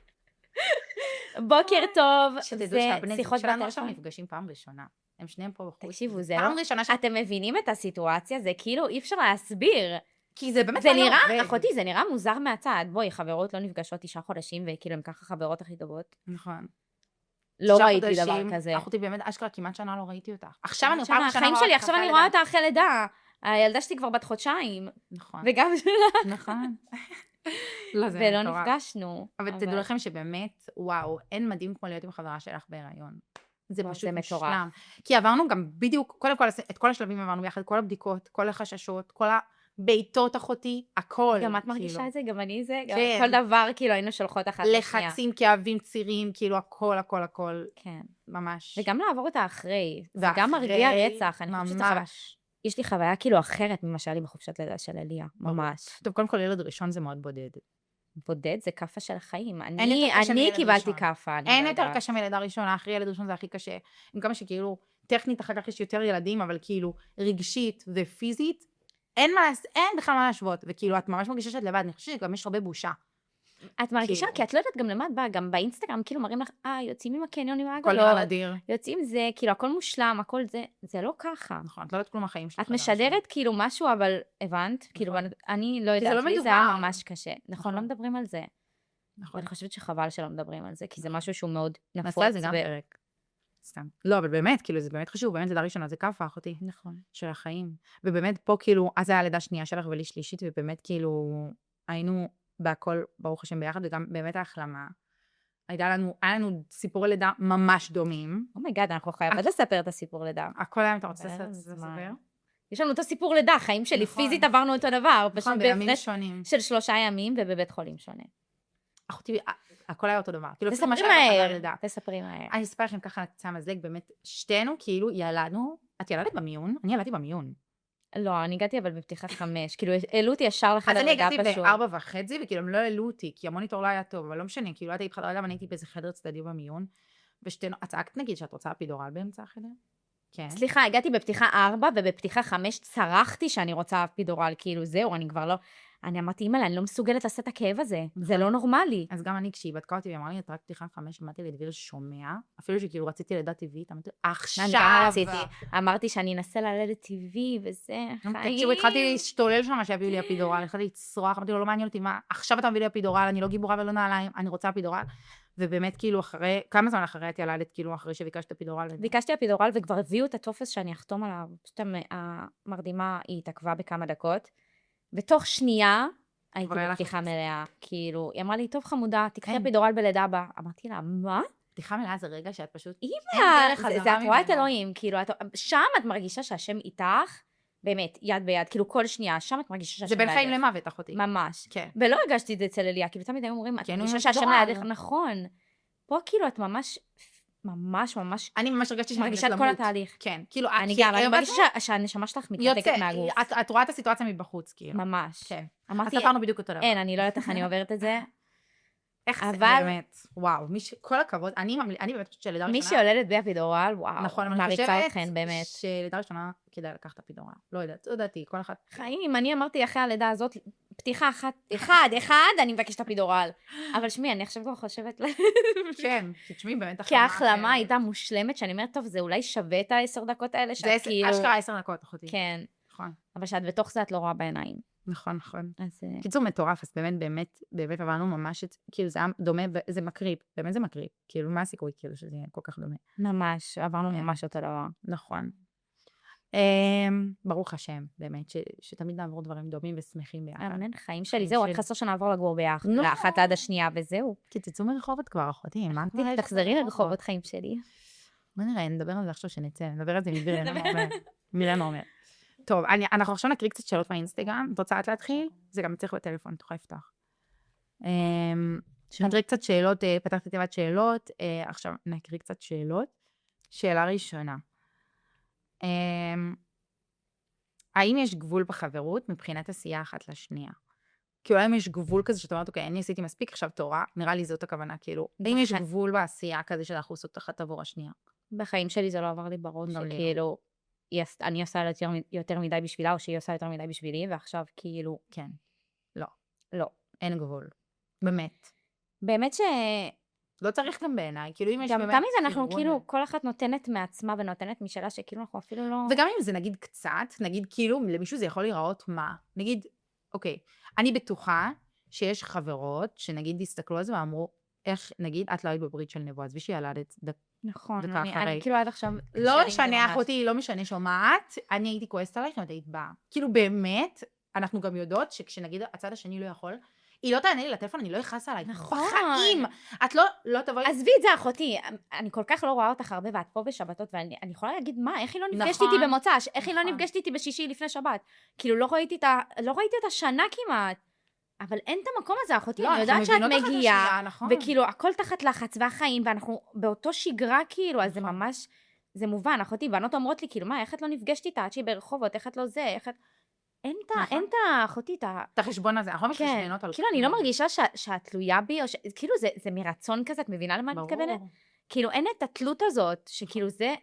בוקר טוב, זה שיחות שלנו עכשיו נפגשים פעם ראשונה. הם שניהם פה בחוץ. תקשיבו, זה לא... אתם מבינים את הסיטואציה? זה כאילו אי אפשר להסביר. כי זה באמת זה נראה, אחותי, זה נראה מוזר מהצד. בואי, חברות לא נפגשות 9 חודשים, וכאילו הם ככה חברות הכי טובות. נכון. לא ראיתי דבר כזה. אחותי באמת, אשכרה כמעט שנה לא ראיתי אותך. עכשיו אני פעם ראשונה רואה אותך. עכשיו אני רואה אותה אחרי לידה. הילדה שלי כבר בת חודשיים. נכון. וגם שלה. נכון. ולא נפגשנו. אבל תדעו לכם שבאמת, וואו, אין מדהים כמו להיות עם חברה שלך בהיריון. זה פשוט משלם. כי עברנו גם בדיוק, קודם כל, את כל השלבים עברנו ביחד, כל הבדיקות, כל החששות, כל בעיטות אחותי, הכל. גם את מרגישה את זה, גם אני זה, כל דבר כאילו היינו שולחות אחת לשנייה. לחצים, כאבים, צירים, כאילו הכל, הכל, הכל. כן. ממש. וגם לעבור אותה אחרי. זה גם מרגיע רצח. ממש. יש לי חוויה כאילו אחרת ממה שהיה לי בחופשת לידה של אליה, ממש. טוב, קודם כל ילד ראשון זה מאוד בודד. בודד זה קפה של החיים. אני קיבלתי קפה. אין יותר קשה מלידה ראשונה, אחרי ילד ראשון זה הכי קשה. עם כמה שכאילו, טכנית אחר כך יש יותר ילדים, אבל כאילו רגשית ופיזית, אין בכלל מה להשוות, וכאילו את ממש מרגישה שאת לבד, אני חושבת שגם יש הרבה בושה. את מרגישה, כי את לא יודעת גם למה את באה, גם באינסטגרם, כאילו מראים לך, יוצאים עם הקניון עם העגלות. כל נראה נדיר. יוצאים זה, כאילו הכל מושלם, הכל זה לא ככה. נכון, את לא יודעת כלום החיים שלך. את משדרת כאילו משהו, אבל הבנת? כאילו, אני לא יודעת, לי זה היה ממש קשה. נכון, לא מדברים על זה. נכון. ואני חושבת שחבל שלא מדברים על זה, כי זה משהו שהוא מאוד נפוץ. נעשה את זה גם פרק. סתם. לא, אבל באמת, כאילו, זה באמת חשוב, באמת לידה ראשונה, זה קפה, אחותי. נכון. של החיים. ובאמת פה, כאילו, אז היה לידה שנייה שלך ולי שלישית, ובאמת, כאילו, היינו בהכל, ברוך השם, ביחד, וגם באמת ההחלמה היה לנו סיפורי לידה ממש דומים. אומייגאד, אנחנו חייבות לספר את הסיפור לידה. הכל היה, אתה רוצה לספר? יש לנו אותו סיפור לידה, חיים שלי, נכון. פיזית עברנו אותו דבר, פשוט נכון, בימים בהפרש שונים. של 3 ימים ובבית חולים שונה. אחותי, הכל היה אותו דבר. כאילו, תספרי מה שהיה בחדר מהר, לידה. תספרי מהר. אני אספר לכם ככה על קצה המזלג, באמת, שתינו כאילו ילדנו, את ילדת במיון? אני ילדתי במיון. לא, אני הגעתי אבל בפתיחת 5, כאילו העלו אותי ישר לחדר אז אני לידה הגעתי פשוט. ב4:30, וכאילו הם לא העלו אותי, כי המוניטור לא היה טוב, אבל לא משנה, כאילו הייתי בחדר לידה, ואני הייתי באיזה חדר צדדי במיון, ושתינו, את צעקת נגיד שאת רוצה אפידורל באמצע החדר? כן. סליחה, הגעתי בפתיחה 4, ובפתיחה 5 צרחתי שאני רוצה אפידורל, כאילו זהו, אני כבר לא... אני אמרתי, אימא'לה, אני לא מסוגלת לעשות את הכאב הזה, זה לא נורמלי. אז גם אני, כשהיא בדקה אותי, והיא אמרה לי, את רק פתיחה 5, אמרתי לי, דביר שומע, אפילו שכאילו רציתי לידה טבעית, אמרתי, עכשיו! אני גם רציתי, אמרתי שאני אנסה ללדת טבעי, וזה, חיים. תקשיבו, התחלתי להשתולל שם שהביאו לי אפידורל, התחלתי לצרוח, אמרתי לו, לא מעניין אותי, מה, עכשיו אתה מביא לי אפידורל, אני לא גיבורה ולא נעליים, אני רוצה אפידורל. ובאמת, כאילו, אחרי, כמה זמן אחרי את ילדת, כאילו, אחרי שביקשת אפידורל? ביקשתי אפידורל וכבר הביאו את הטופס שאני אחתום עליו, פשוט המרדימה היא התעכבה בכמה דקות, ותוך שנייה הייתי בפתיחה מלאה, כאילו, היא אמרה לי, טוב חמודה, תקחי אפידורל בלידה הבאה. אמרתי לה, מה? פתיחה מלאה זה רגע שאת פשוט... אימא, זה את רואה את אלוהים, כאילו, שם את מרגישה שהשם איתך, באמת, יד ביד, כאילו כל שנייה, שם את מרגישה שהשם זה בין חיים למוות, אחותי. ממש. כן. ולא הרגשתי את זה אצל אליה, כאילו תמיד היו אומרים, את מרגישה שהשם לידך, נכון. פה כאילו את ממש, אני ממש הרגשתי שאני מרגישה את כל התהליך. כן, כאילו, אני גם, אני מרגישה שהנשמה שלך מתנתקת מהגוף. את רואה את הסיטואציה מבחוץ, כאילו. ממש. כן. אמרתי, אז עברנו בדיוק אותו דבר. אין, אני לא יודעת איך אני עוברת את זה. איך זה באמת, וואו, כל הכבוד, אני באמת חושבת שלידה ראשונה... מי שיולדת באפידורל, וואו, נכון, אני מעריצה אתכן, באמת. שלידה ראשונה כדאי לקחת אפידורל, לא יודעת, לא ידעתי, כל אחת... חיים, אני אמרתי אחרי הלידה הזאת, פתיחה אחד, אני מבקשת אפידורל. אבל שמי, אני עכשיו כבר חושבת... כן, תשמעי, באמת כי ההחלמה הייתה מושלמת, שאני אומרת, טוב, זה אולי שווה את 10 דקות האלה, זה אשכרה 10 דקות, אחותי. כן. נכון. אבל שאת בתוך זה את לא רואה בעיניים. נכון. אז... קיצור מטורף, אז באמת עברנו ממש, כאילו זה היה דומה, זה מקריב, באמת זה מקריב, כאילו מה הסיכוי כאילו שזה יהיה כל כך דומה? ממש, עברנו ממש אותו דבר. נכון. ברוך השם, באמת, שתמיד נעבור דברים דומים ושמחים ביחד. אמן, חיים שלי, זהו, רק חסר שנעבור לגור ביחד, נכון. לאחת עד השנייה, וזהו. כי תצאו מרחובות כבר, אחותי, מה? תחזרי לרחובות חיים שלי. בוא נראה, נדבר על זה עכשיו שנצא, נדבר על זה מבירנה אומר. טוב, אנחנו עכשיו נקריא קצת שאלות מהאינסטגרם, את רוצה להתחיל? זה גם צריך בטלפון, תוכל לפתוח. נקריא קצת שאלות, פתחתי תיבת שאלות, עכשיו נקריא קצת שאלות. שאלה ראשונה. האם יש גבול בחברות מבחינת עשייה אחת לשנייה? כאילו, האם יש גבול כזה שאת אומרת, אוקיי, אני עשיתי מספיק, עכשיו תורה, נראה לי זאת הכוונה, כאילו, האם יש גבול בעשייה כזה שאנחנו עושות אחת עבור השנייה? בחיים שלי זה לא עבר לי בראש, שכאילו, אני עושה יותר מדי בשבילה, או שהיא עושה יותר מדי בשבילי, ועכשיו כאילו, כן. לא. אין גבול. באמת. באמת ש... לא צריך גם בעיניי, כאילו אם יש גם באמת... תמיד אנחנו כאילו, כל אחת נותנת מעצמה ונותנת משאלה שכאילו אנחנו אפילו לא... וגם אם זה נגיד קצת, נגיד כאילו למישהו זה יכול להיראות מה? נגיד, אוקיי, אני בטוחה שיש חברות שנגיד הסתכלו על זה ואמרו, איך נגיד את לא היית בברית של נבוא, אז ושהיא ילדת נכון, דקה אחרי. אני כאילו עד עכשיו... לא משנה אחותי, לא משנה שומעת, אני הייתי כועסת עלייך אם את היית באה. כאילו באמת, אנחנו גם יודעות שכשנגיד הצד השני לא יכול, היא לא תענה לי לטלפון, אני לא אכעס עלייך. נכון. בחיים. את לא תבואי... עזבי את זה, אחותי. אני כל כך לא רואה אותך הרבה, ואת פה בשבתות, ואני יכולה להגיד, מה, איך היא לא נפגשת איתי במוצ"ש? איך היא לא נפגשת איתי בשישי לפני שבת? כאילו, לא ראיתי אותה שנה כמעט. אבל אין את המקום הזה, אחותי. אני יודעת שאת מגיעה, וכאילו, הכל תחת לחץ והחיים, ואנחנו באותו שגרה, כאילו, אז זה ממש, זה מובן, אחותי. בנות אומרות לי, כאילו, מה, איך את לא נפגשת איתה? עד שהיא ברחובות, איך את לא זה, איך את... אין את אחותי, את החשבון הזה, אנחנו משתנות על... כאילו, אני לא מרגישה שאת תלויה בי, או כאילו, זה מרצון כזה, את מבינה למה אני מתכוונת? כאילו, אין את התלות הזאת, שכאילו זה,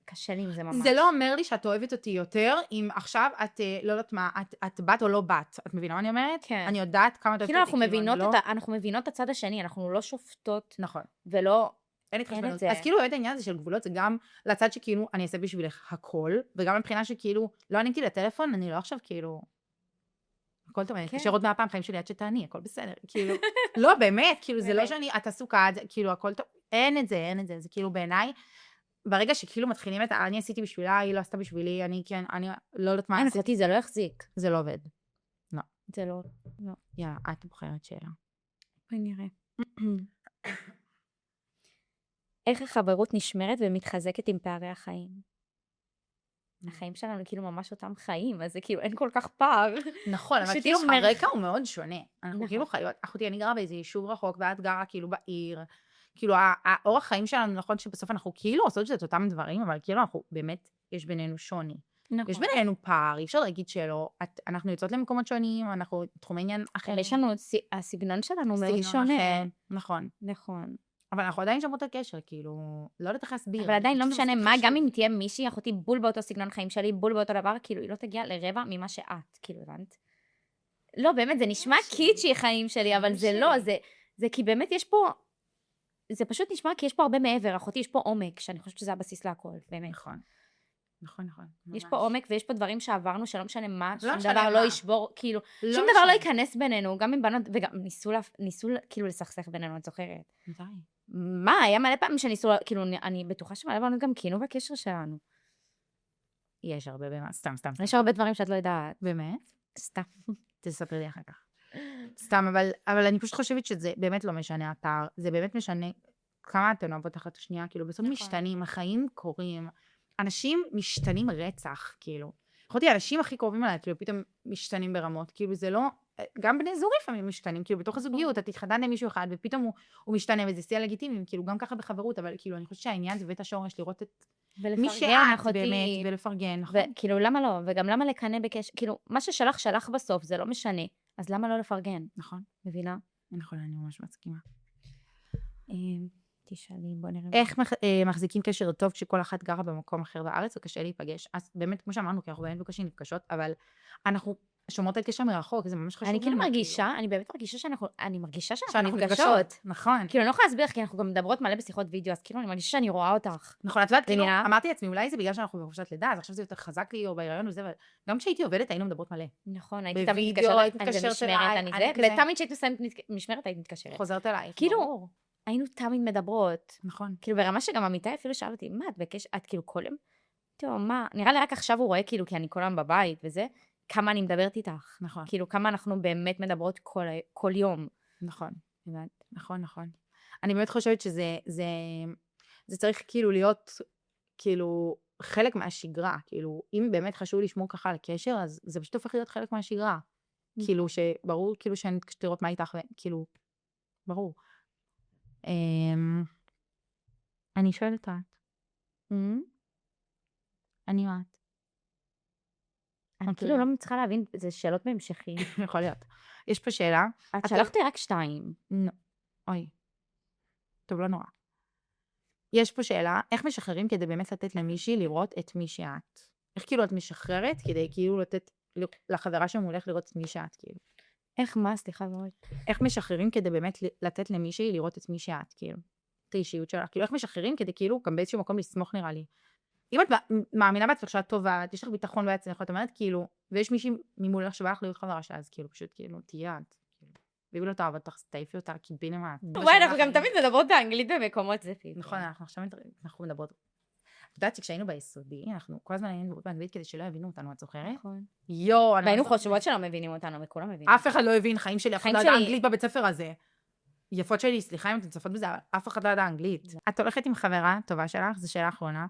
קשה לי עם זה ממש. זה לא אומר לי שאת אוהבת אותי יותר, אם עכשיו את, לא יודעת מה, את בת או לא בת, את מבינה מה אני אומרת? כן. אני יודעת כמה את אוהבת אותי. כאילו, אנחנו מבינות את הצד השני, אנחנו לא שופטות. נכון. ולא... אין התחשבנות. אז כאילו באמת העניין הזה של גבולות זה גם לצד שכאילו אני אעשה בשבילך הכל, וגם מבחינה שכאילו לא עניתי לטלפון, אני לא עכשיו כאילו, הכל טוב, אני אתקשר עוד מהפעם חיים שלי עד שתעני, הכל בסדר, כאילו, לא באמת, כאילו זה לא שאני, את עסוקה, כאילו הכל טוב, אין את זה, זה כאילו בעיניי, ברגע שכאילו מתחילים את, אני עשיתי בשבילה, היא לא עשתה בשבילי, אני לא יודעת מה. עשיתי, זה לא יחזיק. זה לא עובד. לא. זה לא. יאללה, את בוחרת שאלה. בואי נראה. איך החברות נשמרת ומתחזקת עם פערי החיים? החיים שלנו כאילו ממש אותם חיים, אז זה כאילו אין כל כך פער. נכון, אבל פשוט כאילו יש הרקע הוא מאוד שונה. אנחנו נכון. כאילו חיות, אחותי, אני גרה באיזה יישוב רחוק, ואת גרה כאילו בעיר. כאילו, האורח חיים שלנו, נכון שבסוף אנחנו כאילו עושות את אותם דברים, אבל כאילו אנחנו באמת, יש בינינו שוני. נכון. יש בינינו פער, אי אפשר להגיד שלא. אנחנו יוצאות למקומות שונים, אנחנו תחומי עניין אחרים. יש לנו, הסגנון שלנו מאוד סגנון שונה. אחר, נכון. נכון. אבל אנחנו עדיין שומרות על קשר, כאילו, לא יודעת איך להסביר. אבל עדיין לא אני חושבת משנה שזה מה, חשוב. גם אם תהיה מישהי, אחותי בול באותו סגנון חיים שלי, בול באותו דבר, כאילו היא לא תגיע לרבע ממה שאת, כאילו, הבנת? לא, באמת, זה נשמע קיצ'י חיים שלי, אבל זה לא, זה כי באמת יש פה, זה פשוט נשמע כי יש פה הרבה מעבר, אחותי יש פה עומק, שאני חושבת שזה הבסיס להכל, באמת. נכון. נכון, נכון. יש פה עומק ויש פה דברים שעברנו שלא משנה מה, לא שום משנה דבר מה. לא ישבור, כאילו, לא שום דבר לא משנה. ייכנס בינינו, גם עם בנות, וגם ניסו כאילו לסכסך בינינו, את זוכרת? מתי? מה, היה מלא פעמים שניסו, כאילו, אני בטוחה שמלא בנות גם קינו בקשר שלנו. יש הרבה במה, סתם. יש הרבה דברים שאת לא יודעת. באמת? סתם. תספרי לי אחר כך. סתם, אבל אני פשוט חושבת שזה באמת לא משנה הפער, זה באמת משנה כמה אתן אוהבות אחת השנייה, כאילו בסוף נכון. משתנים, החיים קורים, אנשים משתנים רצח, כאילו. יכולתי, האנשים הכי קרובים אליי, כאילו פתאום משתנים ברמות, כאילו זה לא, גם בני זוג לפעמים משתנים, כאילו בתוך הזוגיות, את תתחתן עם מישהו אחד, ופתאום הוא משתנה, וזה שיא לגיטימי, כאילו גם ככה בחברות, אבל כאילו אני חושבת שהעניין זה בית השורש, לראות את מי שאת באמת, ולפרגן, נכון? וכאילו, למה לא? וגם למה לקנא בקשר? כאילו, מה ששלח בסוף, זה לא משנה. אז למה לא לפרגן? נכון. מבינה? נכון, אני ממש מסכימה. תשאלי, בוא נראה. איך מחזיקים קשר טוב כשכל אחת גרה במקום אחר בארץ, וקשה להיפגש? אז באמת, כמו שאמרנו, כי אנחנו באמת בקושי נפגשות, אבל אנחנו שומרות על קשר מרחוק, זה ממש חשוב. אני כאילו מרגישה, אני באמת מרגישה שאנחנו שאנחנו נפגשות. נכון. כאילו, אני לא יכולה להסביר, כי אנחנו גם מדברות מלא בשיחות וידאו, אז כאילו, אני מרגישה שאני רואה אותך. נכון, את יודעת, כאילו, מבינה? אמרתי לעצמי, אולי זה בגלל שאנחנו בחופשת לידה, אז עכשיו זה יותר חזק לי, או בהיריון וזה, אבל גם כשהייתי עובדת, היינו מדברות מלא. נכון, הייתי תמיד בווידאו, היית מתקשרת, אני מתקשרת במשמרת, אליי, אני אני זה, כזה. ותמיד כשהייתי מסיימת משמרת, היית מתקשרת. חוזרת אלייך, כאילו, ברור. היינו תמיד מדברות. נכון. כאילו, ברמה שגם עמיתי אפילו שאל אותי, מה, את בקשר, את כאילו כל יום? טוב, מה, נראה לי רק עכשיו הוא רואה, כאילו, כי אני כל היום בבית וזה, כמה אני מדברת איתך. נכון. כאילו, כמה אנחנו באמת מדברות כל יום. נכון. הבנת? נכון. אני באמת חושבת זה צריך כאילו להיות, כאילו, חלק מהשגרה, כאילו, אם באמת חשוב לשמור ככה על קשר, אז זה פשוט הופך להיות חלק מהשגרה. כאילו, שברור, כאילו, שאני מתקשרת לראות מה איתך, כאילו, ברור. אני שואלת את. אני ואת. אני כאילו לא מצליחה להבין, זה שאלות בהמשכים. יכול להיות. יש פה שאלה. את שלחת לי רק 2. אוי. טוב, לא נורא. יש פה שאלה, איך משחררים כדי באמת לתת למישהי לראות את מי שאת? איך כאילו את משחררת כדי כאילו לתת לחברה שמולך לראות את מי שאת, כאילו? איך, מה? סליחה, מאוד. איך משחררים כדי באמת לתת למישהי לראות את מי שאת, כאילו? את האישיות שלך. כאילו, איך משחררים כדי כאילו גם באיזשהו מקום לסמוך, נראה לי. אם את מאמינה בעצמך שאת טובה, יש לך ביטחון בעצמך, את אומרת כאילו, ויש מישהי ממולך שבא לך להיות חברה שלה, אז כאילו, פשוט כאילו, תהיה את. ואם לא תאהב אותך, תעיפי אותה קיבינימט. וואי, אנחנו גם תמיד מדברות באנגלית במקומות זה. נכון, אנחנו מדברות. את יודעת שכשהיינו ביסודי, אנחנו כל הזמן היינו מדברות באנגלית כדי שלא יבינו אותנו, את זוכרת? נכון. יואו, והיינו חושבות שלא מבינים אותנו, וכולם מבינים. אף אחד לא הבין, חיים שלי, אף אחד לא ידע אנגלית בבית ספר הזה. יפות שלי, סליחה אם אתן צופות בזה, אבל אף אחד לא ידע אנגלית. את הולכת עם חברה טובה שלך, זו שאלה אחרונה,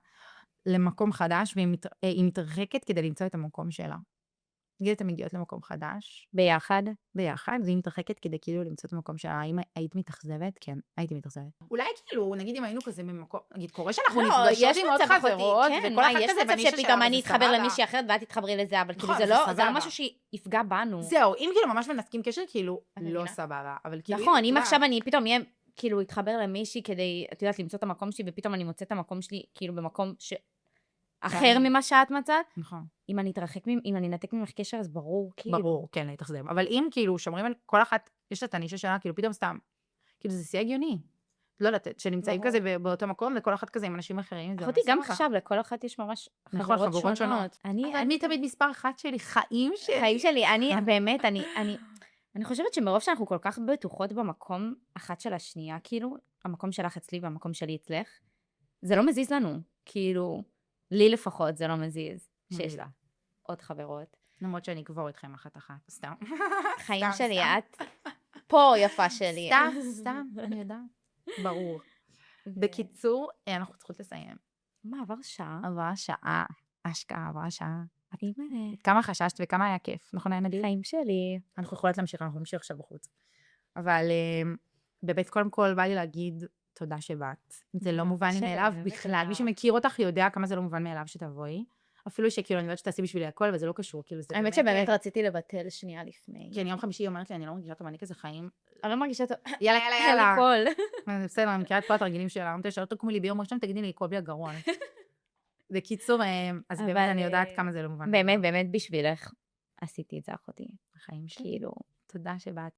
למקום חדש, והיא מתרחקת כדי למצוא את המקום שלה. נגיד אתן מגיעות למקום חדש. ביחד? ביחד, והיא מתרחקת כדי כאילו למצוא את המקום שלה. האם היית מתאכזבת? כן, הייתי מתאכזבת. אולי כאילו, נגיד אם היינו כזה במקום, נגיד קורה שאנחנו נפגשות עם עוד חברות, וכל אחת כזה בנישה שלה, שפתאום אני אתחבר למישהי אחרת ואת תתחברי לזה, אבל כאילו זה לא משהו שיפגע בנו. זהו, אם כאילו ממש מנסקים קשר, כאילו לא סבבה, אבל כאילו... נכון, אם עכשיו אני פתאום אהיה, כאילו אתחבר למישהי כדי, את יודעת, למצוא את המקום שלי, ופתאום אני מוצאת את המקום שלי, כאילו במקום אחר ממה שאת מצאת. נכון. אם אני אנתק ממך קשר, אז ברור, כאילו. ברור, כן, להתאכזב. אבל אם כאילו שומרים על כל אחת, יש לה את הנישה שלה, כאילו פתאום סתם, כאילו זה שיא הגיוני. לא לתת, שנמצאים כזה באותו מקום, וכל אחת כזה עם אנשים אחרים. אחותי, גם עכשיו, לכל אחת יש ממש חברות שונות. אני תמיד מספר אחת שלי, חיים שלי, אני באמת, אני חושבת שמרוב שאנחנו כל כך בטוחות במקום אחת של השנייה, כאילו, המקום שלך אצלי והמקום שלי אצלך, זה לא מזיז לנו. כאילו, לי לפחות זה לא מזיז. שיש לה עוד חברות. למרות שאני אקבור אתכם אחת, סתם. חיים שלי, את פה יפה שלי. סתם, אני יודעת. ברור. בקיצור, אנחנו צריכות לסיים. מה, עבר שעה? עברה שעה, השקעה, עברה שעה. אימא'לה. כמה חששת וכמה היה כיף, נכון היה נדיר? חיים שלי. אנחנו יכולות להמשיך, אנחנו נמשיך עכשיו בחוץ. אבל באמת, קודם כל, בא לי להגיד תודה שבאת. זה לא מובן לי מאליו בכלל. מי שמכיר אותך יודע כמה זה לא מובן מאליו שתבואי. אפילו שכאילו, אני יודעת שתעשי בשבילי הכל, אבל זה לא קשור. כאילו, זה האמת שבאמת רציתי לבטל שנייה לפני. כן, יום חמישי היא אומרת לי, אני לא מרגישה טוב, אני כזה חיים. אני לא מרגישה טוב. יאללה, יאללה, יאללה. קול. זה בסדר, אני מכירה את כל התרגילים שלה. אמרתי שלא תקומי לי ביום ראשון, תגידי לי, קול בלי הגרון. בקיצור, אז באמת אני יודעת כמה זה לא מובן. באמת, באמת בשבילך עשיתי את זה, אחותי. החיים שלי. כאילו. תודה שבאת.